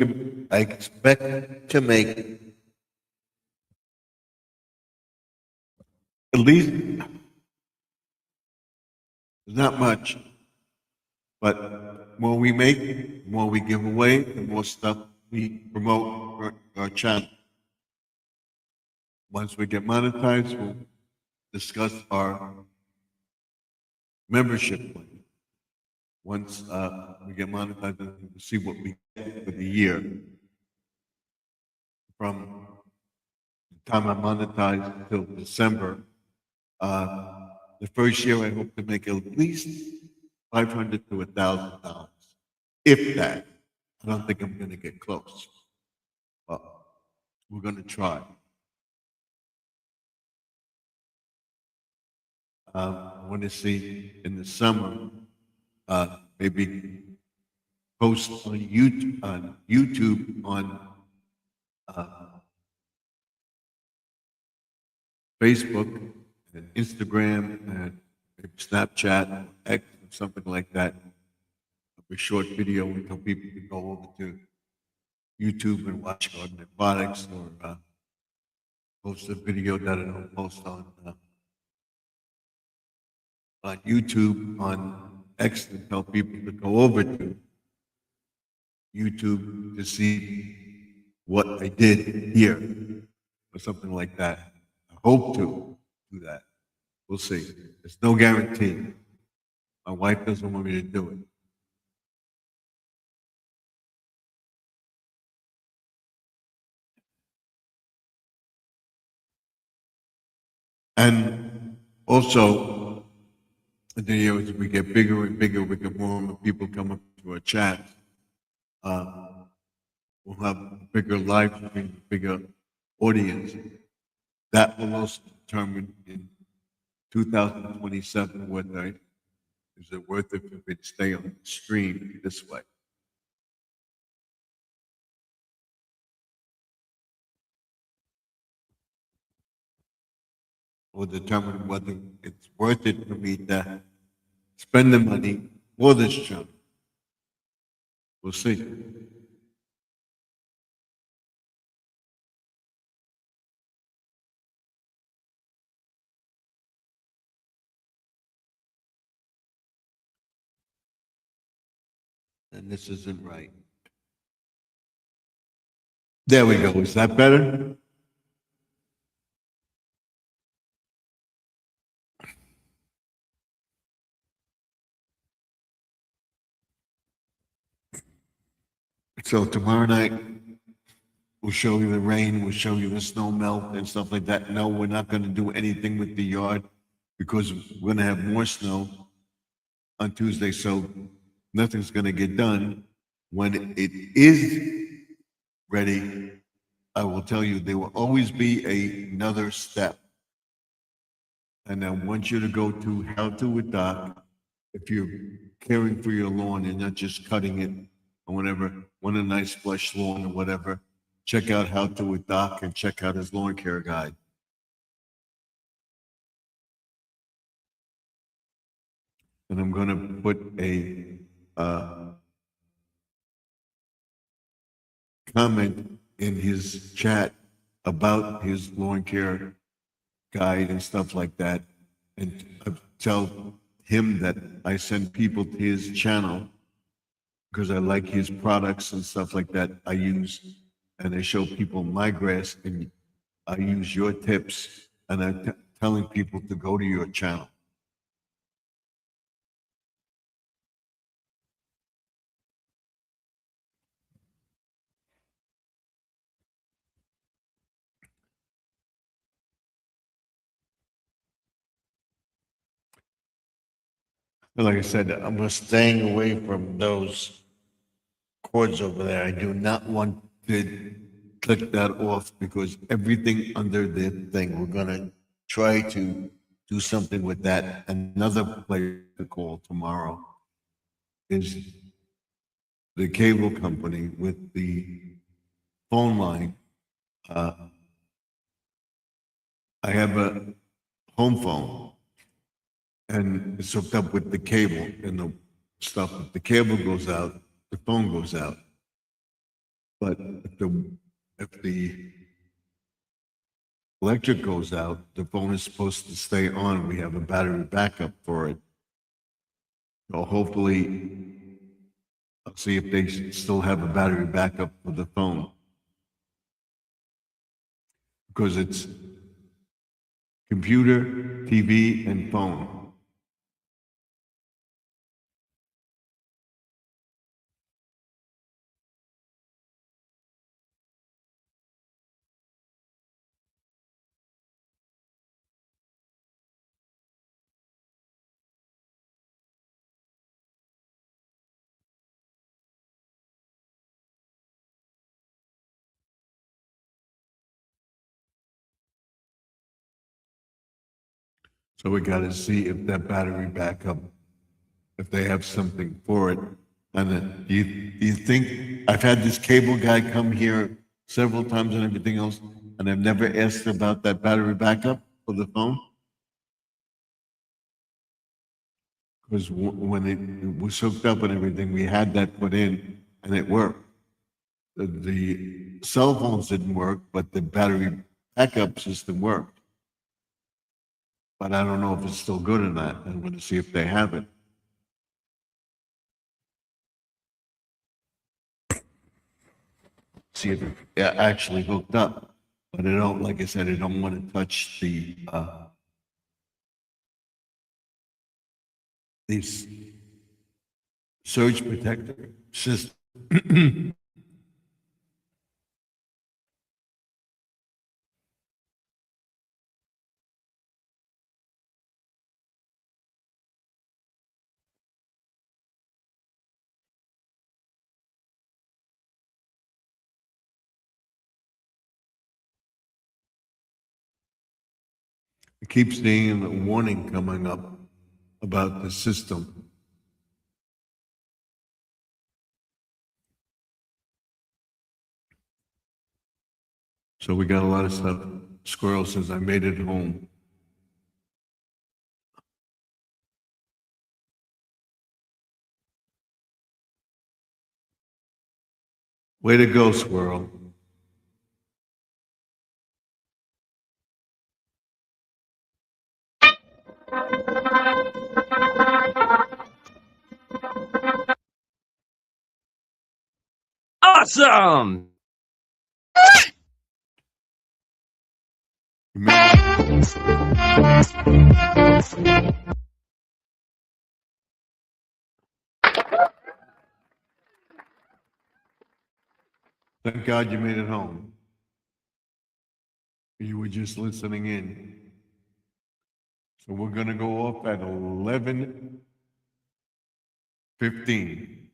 B: to make at least, not much, but more we make, more we give away, the more stuff we promote for our channel. Once we get monetized, we'll discuss our membership plan. Once we get monetized, we'll see what we get for the year. From the time I monetize till December, the first year I hope to make at least $500 to $1,000, if that. I don't think I'm going to get close, but we're going to try. I want to see in the summer, maybe post on YouTube, on Facebook and Instagram and maybe Snapchat, X, or something like that. A short video until people can go over to YouTube and watch Garden Aquatics, or post a video that I don't post on YouTube, on X, and tell people to go over to YouTube to see what I did here, or something like that. I hope to do that. We'll see. There's no guarantee. My wife doesn't want me to do it. And also, as we get bigger and bigger, we get more and more people come up to our chat. We'll have a bigger live stream, bigger audience. That will also determine in 2027 whether Is it worth it if it stay on the stream this way? Or determine whether it's worth it for me to spend the money for this channel. We'll see. And this isn't right. There we go. Is that better? So tomorrow night, we'll show you the rain, we'll show you the snow melt and stuff like that. No, we're not gonna do anything with the yard because we're gonna have more snow on Tuesday, so nothing's gonna get done. When it is ready, I will tell you, there will always be another step. And I want you to go to How to with Doc. If you're caring for your lawn and not just cutting it or whatever, want a nice flush lawn or whatever, check out How to with Doc and check out his lawn care guide. And I'm gonna put a comment in his chat about his lawn care guide and stuff like that. And tell him that I send people to his channel because I like his products and stuff like that I use. And I show people my grass and I use your tips and I'm telling people to go to your channel. And like I said, I'm staying away from those cords over there. I do not want to click that off because everything under the thing, we're gonna try to do something with that. Another place to call tomorrow is the cable company with the phone line. I have a home phone and it's hooked up with the cable and the stuff. If the cable goes out, the phone goes out. But if the electric goes out, the phone is supposed to stay on. We have a battery backup for it. So hopefully, I'll see if they still have a battery backup for the phone. Because it's computer, TV, and phone. So we got to see if that battery backup, if they have something for it. And then do you think, I've had this cable guy come here several times and everything else, and I've never asked about that battery backup for the phone? Because when it was hooked up and everything, we had that put in and it worked. The cell phones didn't work, but the battery backup system worked. But I don't know if it's still good or not. I'm going to see if they have it. See if it actually hooked up. But I don't, like I said, I don't want to touch these surge protector system. I keep seeing a warning coming up about the system. So we got a lot of stuff. Squirrel says, I made it home. Way to go, Squirrel.
E: Awesome!
B: You made it. Thank God you made it home. You were just listening in. So we're gonna go off at 11:15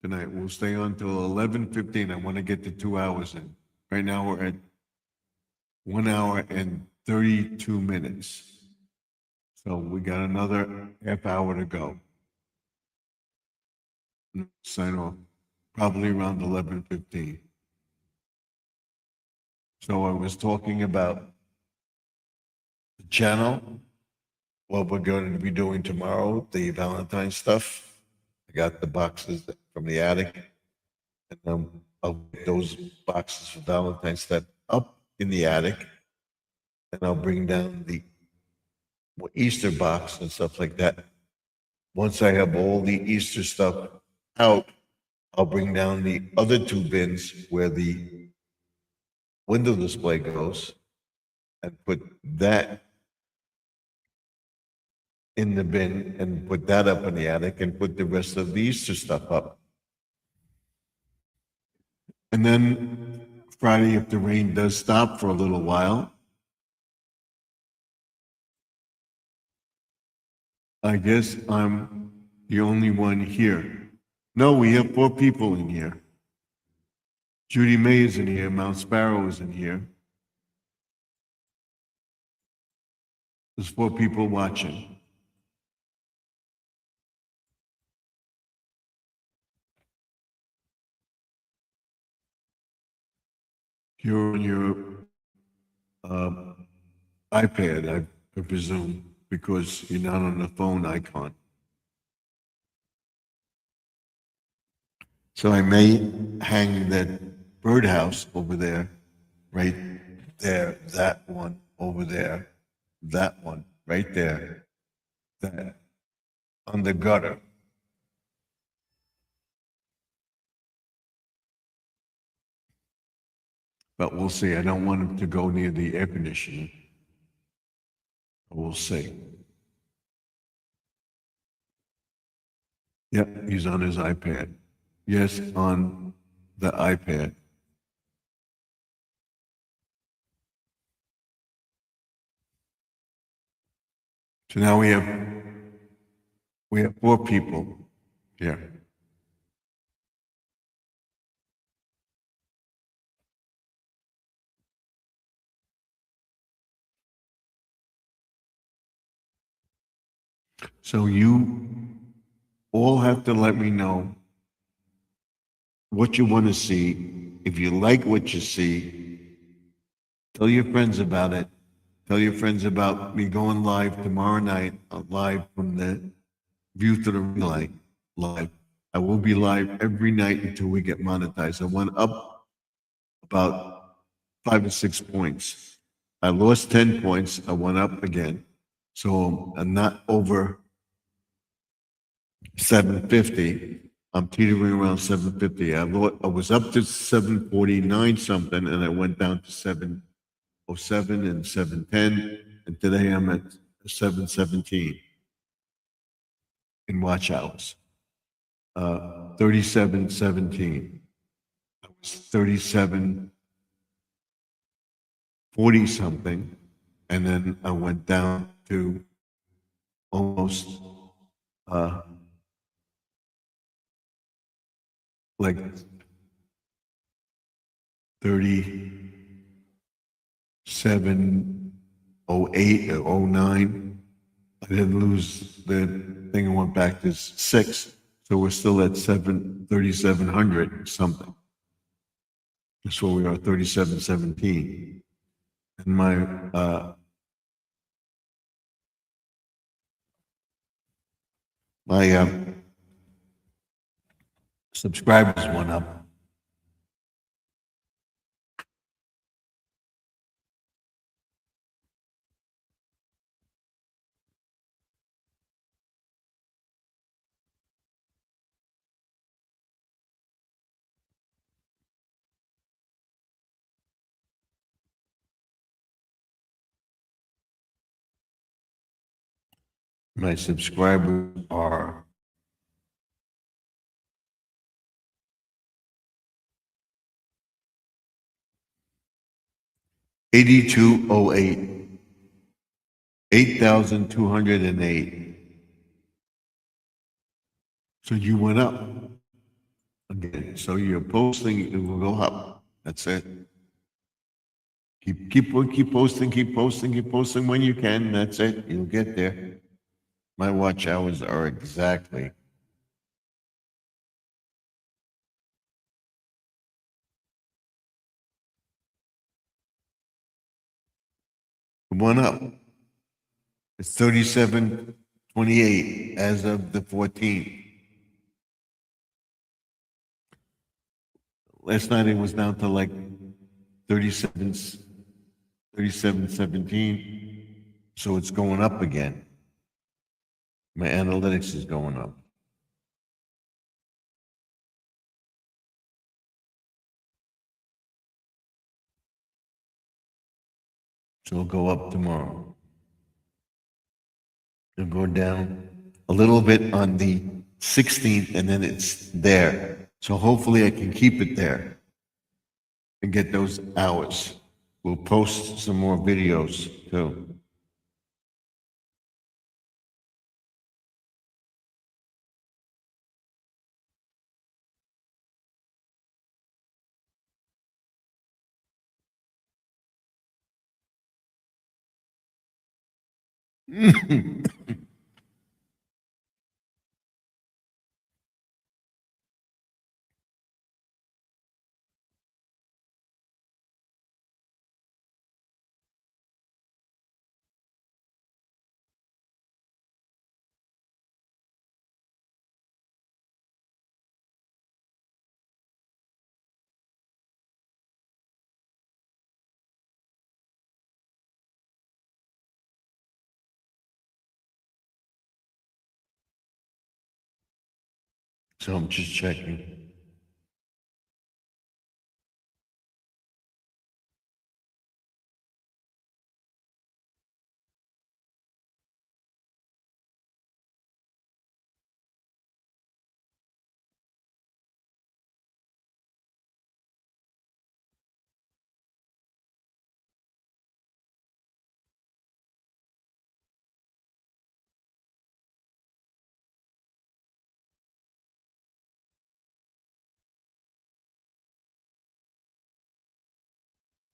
B: tonight. We'll stay on till 11:15. I want to get the 2 hours in. Right now we're at 1 hour and 32 minutes. So we got another half hour to go. Sign off probably around 11:15. So I was talking about the channel, what we're going to be doing tomorrow, the Valentine stuff. I got the boxes from the attic, and I'll get those boxes for Valentine's stuff up in the attic, and I'll bring down the Easter box and stuff like that. Once I have all the Easter stuff out, I'll bring down the other two bins where the window display goes and put that in the bin and put that up in the attic and put the rest of the Easter stuff up. And then Friday, if the rain does stop for a little while, I guess I'm the only one here. No, we have 4 people in here. Judy May is in here, Mount Sparrow is in here. There's 4 people watching. You're on your iPad, I presume, because you're not on the phone icon. So I may hang that birdhouse over there, right there, that one over there, that one right there, that on the gutter. But we'll see. I don't want him to go near the air conditioner. We'll see. Yep, he's on his iPad. Yes, on the iPad. So now we have 4 people here. So you all have to let me know what you want to see. If you like what you see, tell your friends about it. Tell your friends about me going live tomorrow night, live from the View to the Ring Light live. I will be live every night until we get monetized. I went up about 5 or 6 points. I lost 10 points. I went up again. So I'm not over 750. I'm teetering around 750. I was up to 749 something, and I went down to 707 and 710, and today I'm at 717 in watch hours. 3717. I was 3740 something, and then I went down to almost like 3708 or 09. I didn't lose the thing and went back to 6. So we're still at 3,700 something. That's where we are, 3717. And my subscribers went up. My subscribers are 8208, 8,208. So you went up again. So your posting, it will go up. That's it. Keep posting, keep posting, keep posting when you can. That's it. You'll get there. My watch hours are exactly. One up. It's 3728 as of the 14th. Last night it was down to like 3717. So it's going up again. My analytics is going up. So it'll go up tomorrow. It'll go down a little bit on the 16th, and then it's there. So hopefully I can keep it there and get those hours. We'll post some more videos too. So I'm just checking.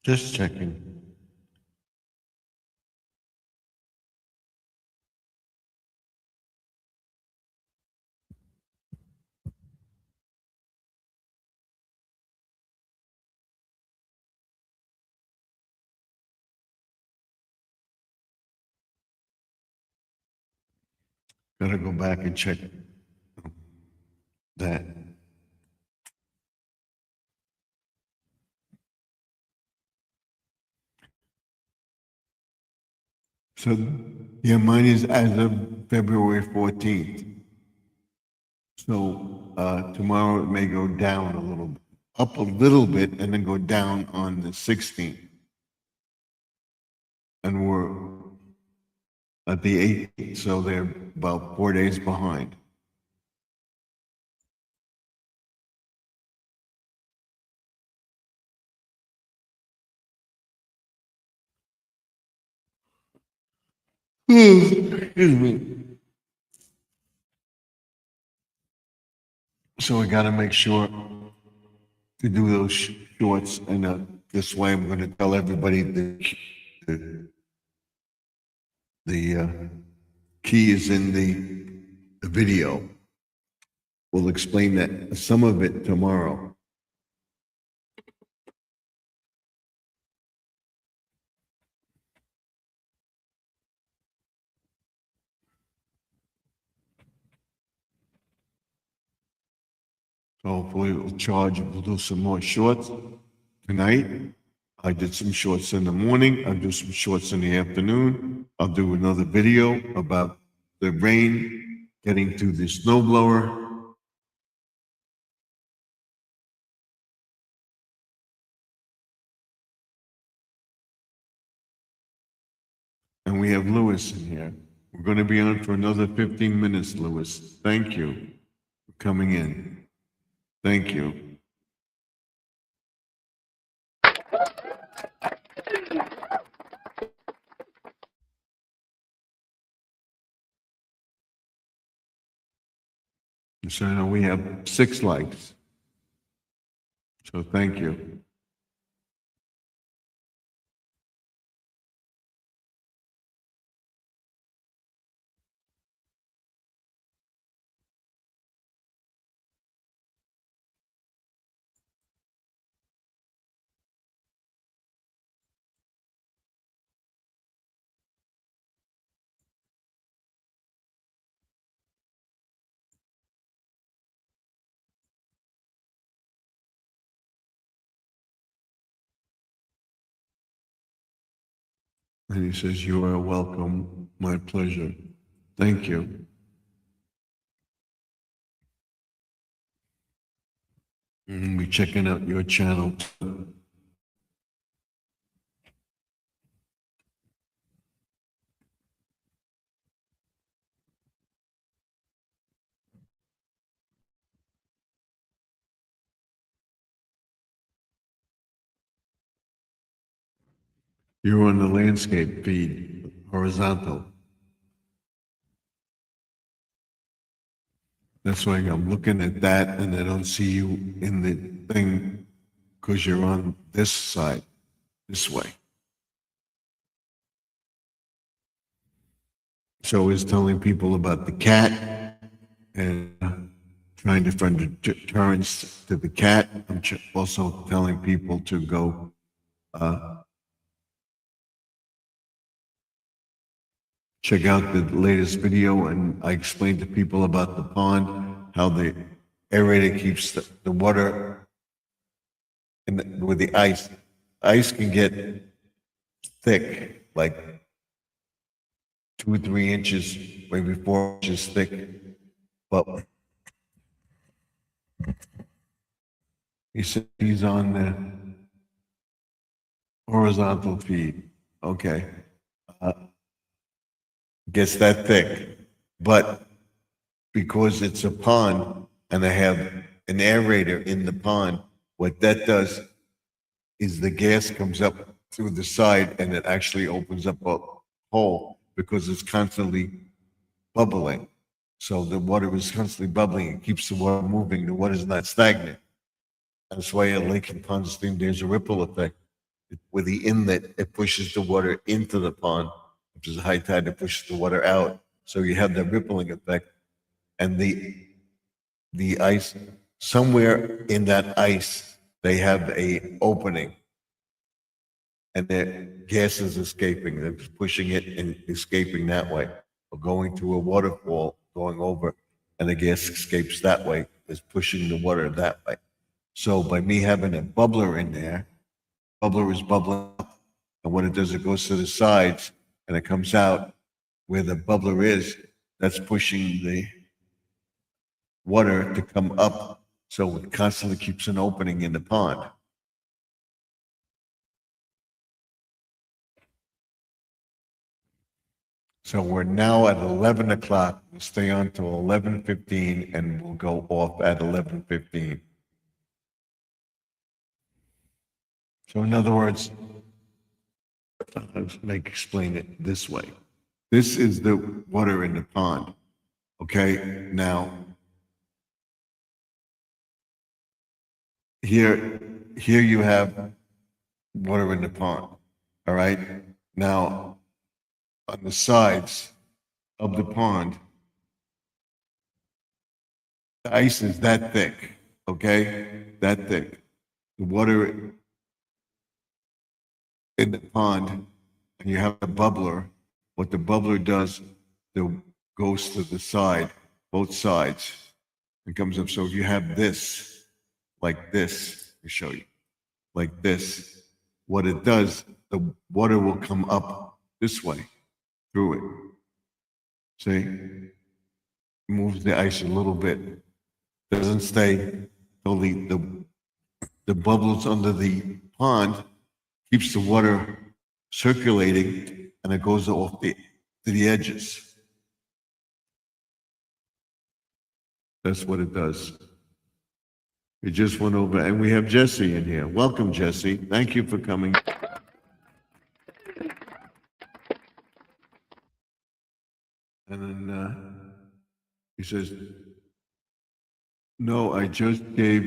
B: Just checking. Gotta go back and check that. So, yeah, mine is as of February 14th. So, tomorrow it may go down a little, up a little bit, and then go down on the 16th. And we're at the 18th, so they're about 4 days behind. Excuse me. So I gotta make sure to do those shorts, and this way I'm gonna tell everybody the key is in the video. We'll explain that, some of it tomorrow. Hopefully it'll charge. We'll do some more shorts tonight. I did some shorts in the morning. I'll do some shorts in the afternoon. I'll do another video about the rain getting to the snow blower. And we have Lewis in here. We're going to be on for another 15 minutes, Lewis. Thank you for coming in. Thank you. So now we have 6 likes. So thank you. And he says, you are welcome. My pleasure. Thank you. And we're checking out your channel. You're on the landscape feed, horizontal. That's why I'm looking at that and I don't see you in the thing because you're on this side, this way. So he's telling people about the cat and trying to find deterrence to the cat. I'm also telling people to go check out the latest video, and I explained to people about the pond, how the aerator keeps the water with the ice. Ice can get thick, like 2 or 3 inches, maybe 4 inches thick. But he said he's on the horizontal feed. Okay. Gets that thick. But because it's a pond and I have an aerator in the pond, what that does is the gas comes up through the side and it actually opens up a hole because it's constantly bubbling. So the water is constantly bubbling. It keeps the water moving. The water is not stagnant. That's why at Lake and Pond Stream, there's a ripple effect. With the inlet, it pushes the water into the pond, which is high tide, it pushes the water out. So you have that rippling effect. And the ice, somewhere in that ice, they have a opening. And the gas is escaping. They're pushing it and escaping that way. Or going to a waterfall, going over, and the gas escapes that way, is pushing the water that way. So by me having a bubbler in there, bubbler is bubbling up, and what it does, it goes to the sides, and it comes out where the bubbler is, that's pushing the water to come up, so it constantly keeps an opening in the pond. So we're now at 11 o'clock. We'll stay on till 11:15, and we'll go off at 11:15. So in other words, let's explain it this way. This is the water in the pond. Okay, now here you have water in the pond. All right. Now on the sides of the pond, the ice is that thick. Okay, that thick. The water in the pond, and you have a bubbler. What the bubbler does, it goes to the side, both sides, and comes up. So if you have this, like this, to show you, like this, what it does, the water will come up this way through it. See? Moves the ice a little bit. Doesn't stay till the bubbles under the pond keeps the water circulating and it goes off to the edges. That's what it does. We just went over, and we have Jesse in here. Welcome, Jesse. Thank you for coming. And then he says, no, I just gave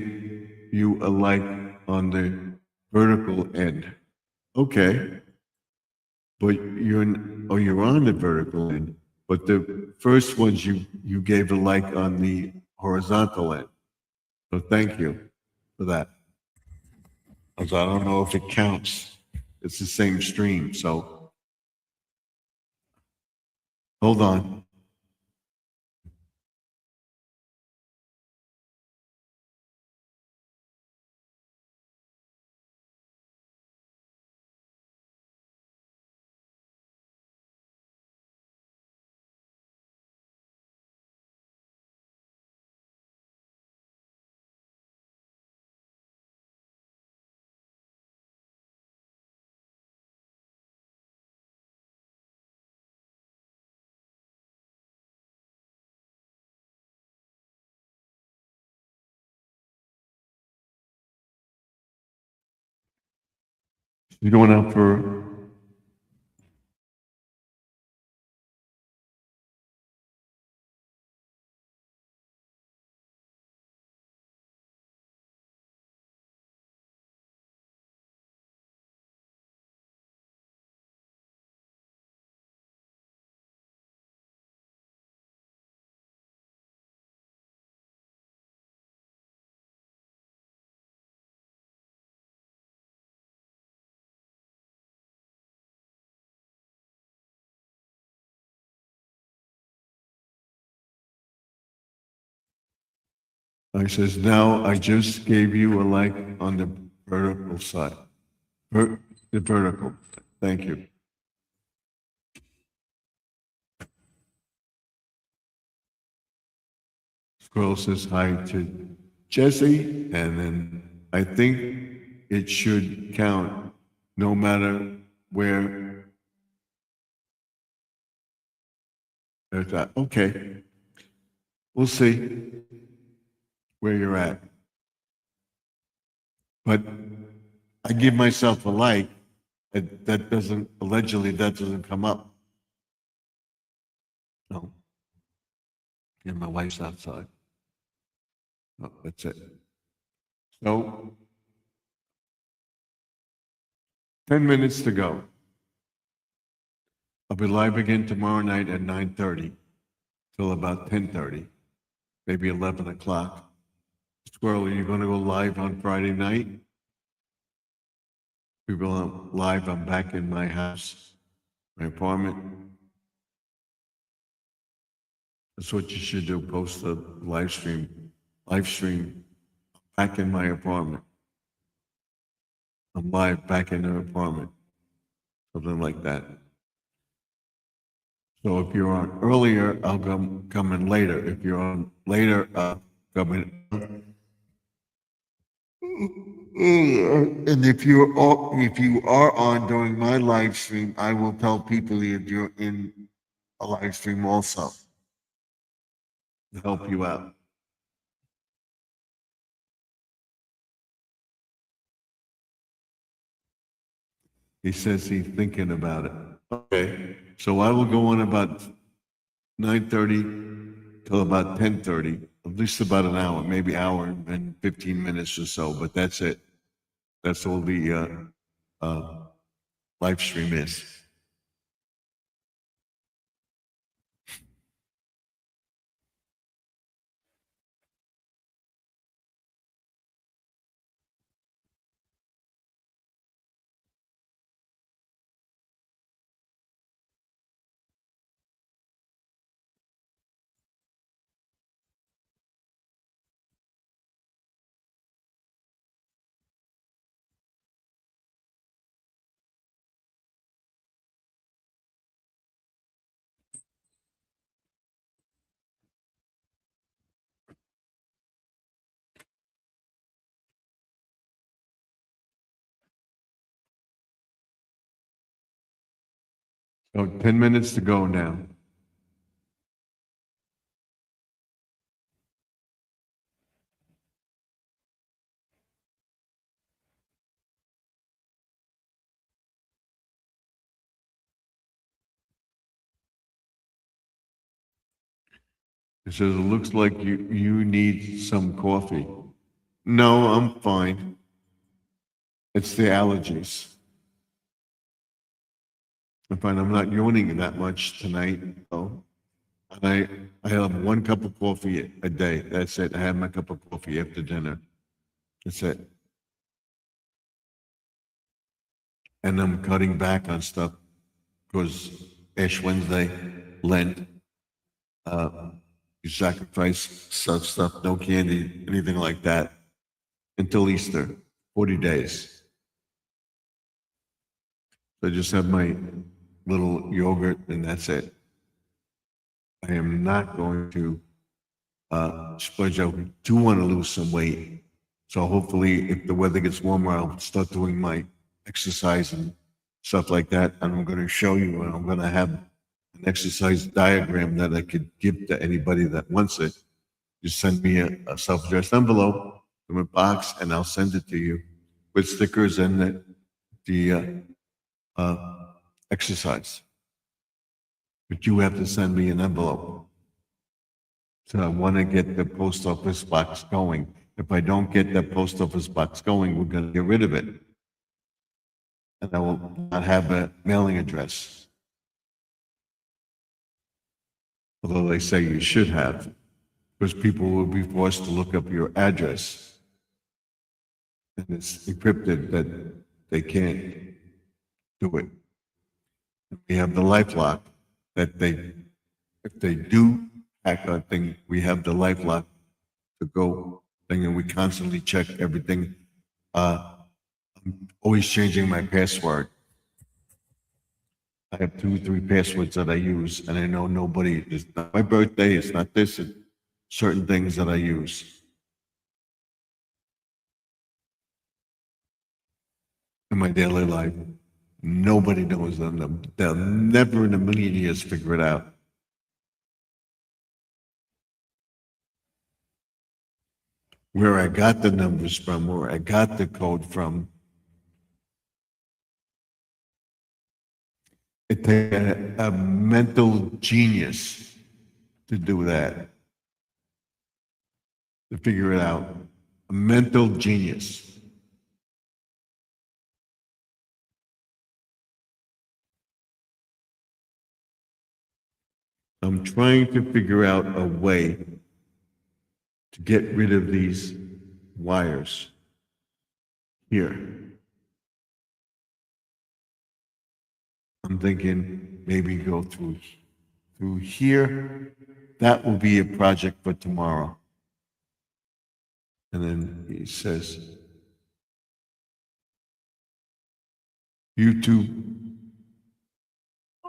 B: you a like on the vertical end. Okay. But you're on the vertical end. But the first ones you gave a like on the horizontal end. So thank you for that. Because I don't know if it counts. It's the same stream, so hold on. You going out for? I says, now I just gave you a like on the vertical side. The vertical. Thank you. Squirrel says hi to Jesse, and then I think it should count no matter where it's at. Okay. We'll see where you're at. But I give myself a like, that doesn't, allegedly, that doesn't come up. No. And my wife's outside. No, that's it. So, 10 minutes to go. I'll be live again tomorrow night at 9:30 till about 10:30, maybe 11 o'clock. Squirrel, are you going to go live on Friday night? We will live. I'm back in my house, my apartment. That's what you should do. Post a live stream. Live stream back in my apartment. I'm live back in the apartment. Something like that. So if you're on earlier, I'll come in later. If you're on later, I'll come in. And if you are on during my live stream, I will tell people that you're in a live stream also to help you out. He says he's thinking about it. Okay, so I will go on about 9:30 till about 10:30, at least about an hour, maybe hour and 15 minutes or so, but that's it. That's all the live stream is. Oh, 10 minutes to go now. It says, it looks like you need some coffee. No, I'm fine. It's the allergies. I'm fine. I'm not yawning that much tonight, though. And I have 1 cup of coffee a day. That's it. I have my cup of coffee after dinner. That's it. And I'm cutting back on stuff because Ash Wednesday, Lent, you sacrifice stuff, no candy, anything like that, until Easter, 40 days. So I just have my little yogurt and that's it. I am not going to splurge out. I do want to lose some weight. So hopefully if the weather gets warmer, I'll start doing my exercise and stuff like that. And I'm going to show you, and I'm going to have an exercise diagram that I could give to anybody that wants it. Just send me a self-addressed envelope from a box and I'll send it to you with stickers and the exercise. But you have to send me an envelope. So I want to get the post office box going. If I don't get the post office box going, we're going to get rid of it. And I will not have a mailing address. Although they say you should have, because people will be forced to look up your address. And it's encrypted that they can't do it. We have the LifeLock that if they do hack our thing, we have the LifeLock to go thing, and we constantly check everything. I'm always changing my password. I have 2 or 3 passwords that I use, and I know nobody, it's not my birthday, it's not this, it's certain things that I use. In my daily life, nobody knows them. They'll never in a million years figure it out. Where I got the numbers from, where I got the code from, it takes a mental genius to do that, to figure it out. A mental genius. I'm trying to figure out a way to get rid of these wires here. I'm thinking maybe go through here. That will be a project for tomorrow. And then he says, YouTube.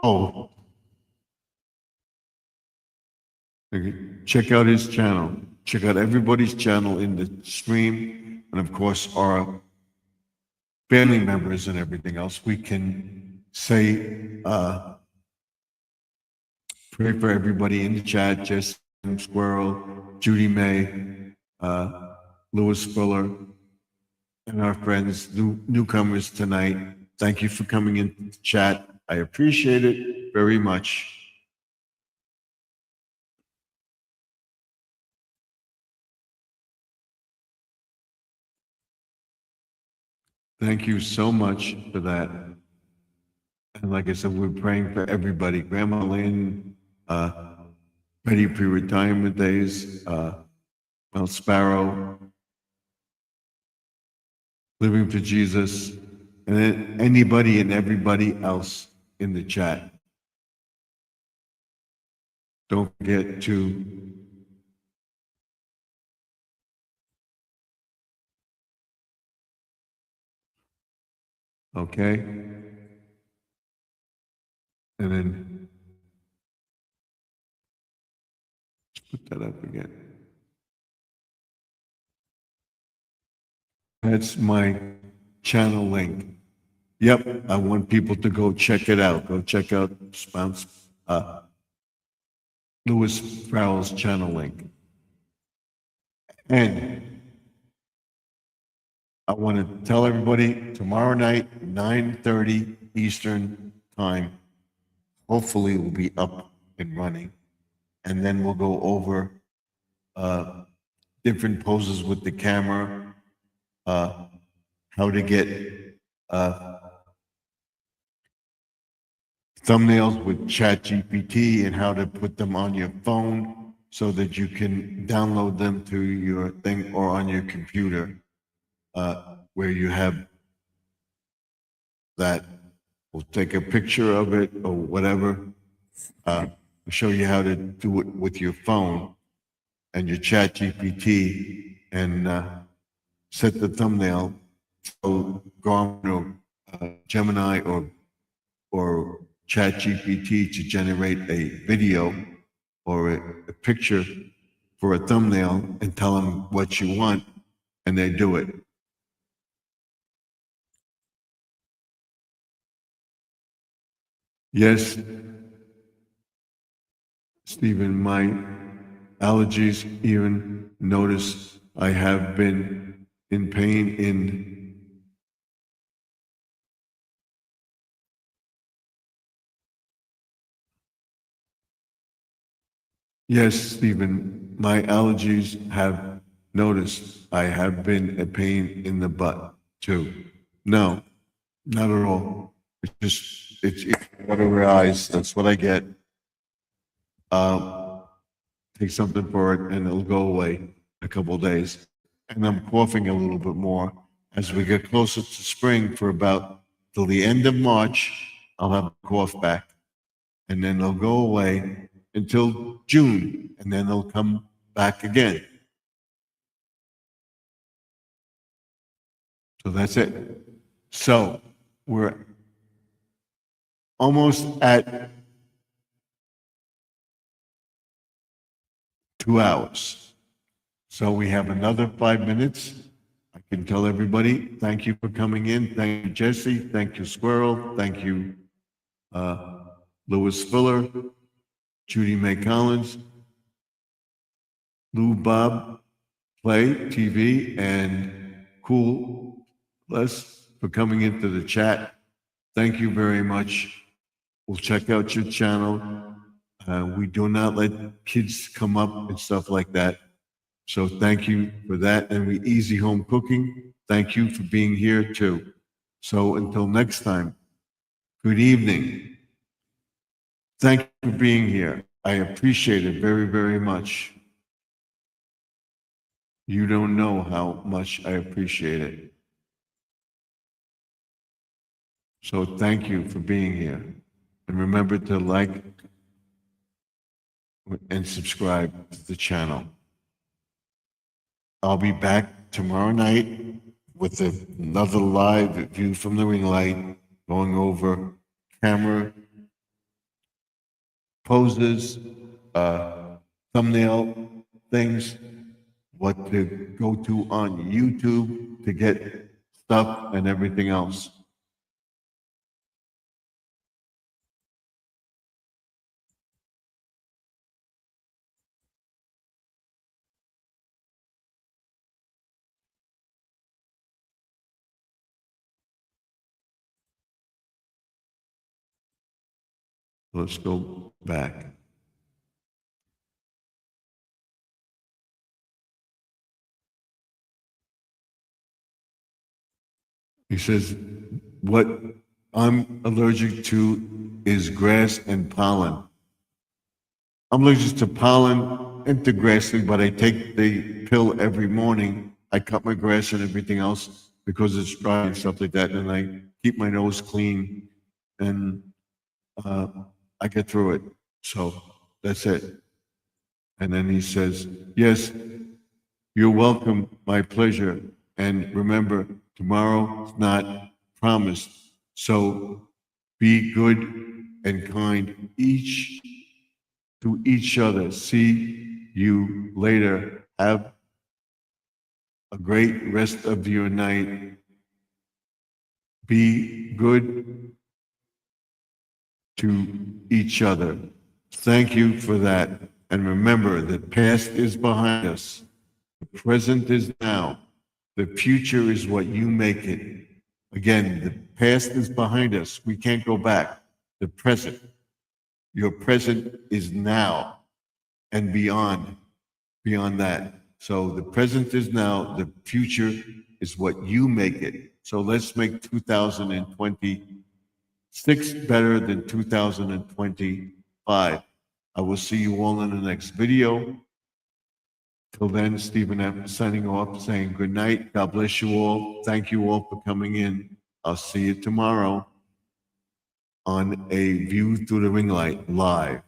B: Oh, okay. Check out his channel. Check out everybody's channel in the stream. And of course, our family members and everything else. We can say, pray for everybody in the chat, Jess Squirrel, Judy May, Louis Fuller, and our friends, newcomers tonight. Thank you for coming in to chat. I appreciate it very much. Thank you so much for that. And like I said, we're praying for everybody. Grandma Lynn, Betty pre-retirement days, Mount Sparrow, Living for Jesus, and then anybody and everybody else in the chat. Don't forget to okay? And then put that up again. That's my channel link. Yep, I want people to go check it out. Go check out Louis Farrell's channel link. And I want to tell everybody tomorrow night, 9:30 Eastern time, hopefully we'll be up and running. And then we'll go over different poses with the camera, how to get thumbnails with ChatGPT and how to put them on your phone so that you can download them to your thing or on your computer where you have that. We'll take a picture of it or whatever. Show you how to do it with your phone and your ChatGPT and set the thumbnail. So go on to Gemini or ChatGPT to generate a video or a picture for a thumbnail and tell them what you want, and they do it. Yes, Stephen, my allergies even notice I have been in pain in Yes, Stephen, my allergies have noticed I have been a pain in the butt too. No, not at all. It's watery eyes. That's what I get. Take something for it and it'll go away a couple of days. And I'm coughing a little bit more as we get closer to spring for about till the end of March. I'll have a cough back and then they'll go away until June, and then they'll come back again. So that's it. So we're almost at 2 hours. So we have another 5 minutes. I can tell everybody, thank you for coming in. Thank you, Jesse. Thank you, Squirrel. Thank you, Louis Fuller. Judy May Collins, Lou Bob, Play TV, and Cool Les for coming into the chat. Thank you very much. We'll check out your channel. We do not let kids come up and stuff like that. So thank you for that. And we Easy Home Cooking, thank you for being here too. So until next time, good evening. Thank you for being here. I appreciate it very, very much. You don't know how much I appreciate it. So thank you for being here. And remember to like and subscribe to the channel. I'll be back tomorrow night with another live view from the ring light, going over camera poses, thumbnail things, what to go to on YouTube to get stuff and everything else. Let's go back. He says, what I'm allergic to is grass and pollen. I'm allergic to pollen and to grass, but I take the pill every morning. I cut my grass and everything else because it's dry and stuff like that. And I keep my nose clean and I get through it. So that's it. And then he says, yes, you're welcome. My pleasure. And remember, tomorrow's not promised. So be good and kind to each other. See you later. Have a great rest of your night. Be good to each other. Thank you for that. And remember, the past is behind us. The present is now. The future is what you make it. Again, the past is behind us. We can't go back. The present. Your present is now and beyond that. So the present is now. The future is what you make it. So let's make 2026 better than 2025. I will see you all in the next video. Till then, Stephen M. signing off, saying good night. God bless you all. Thank you all for coming in. I'll see you tomorrow on a View Through the Ring Light live.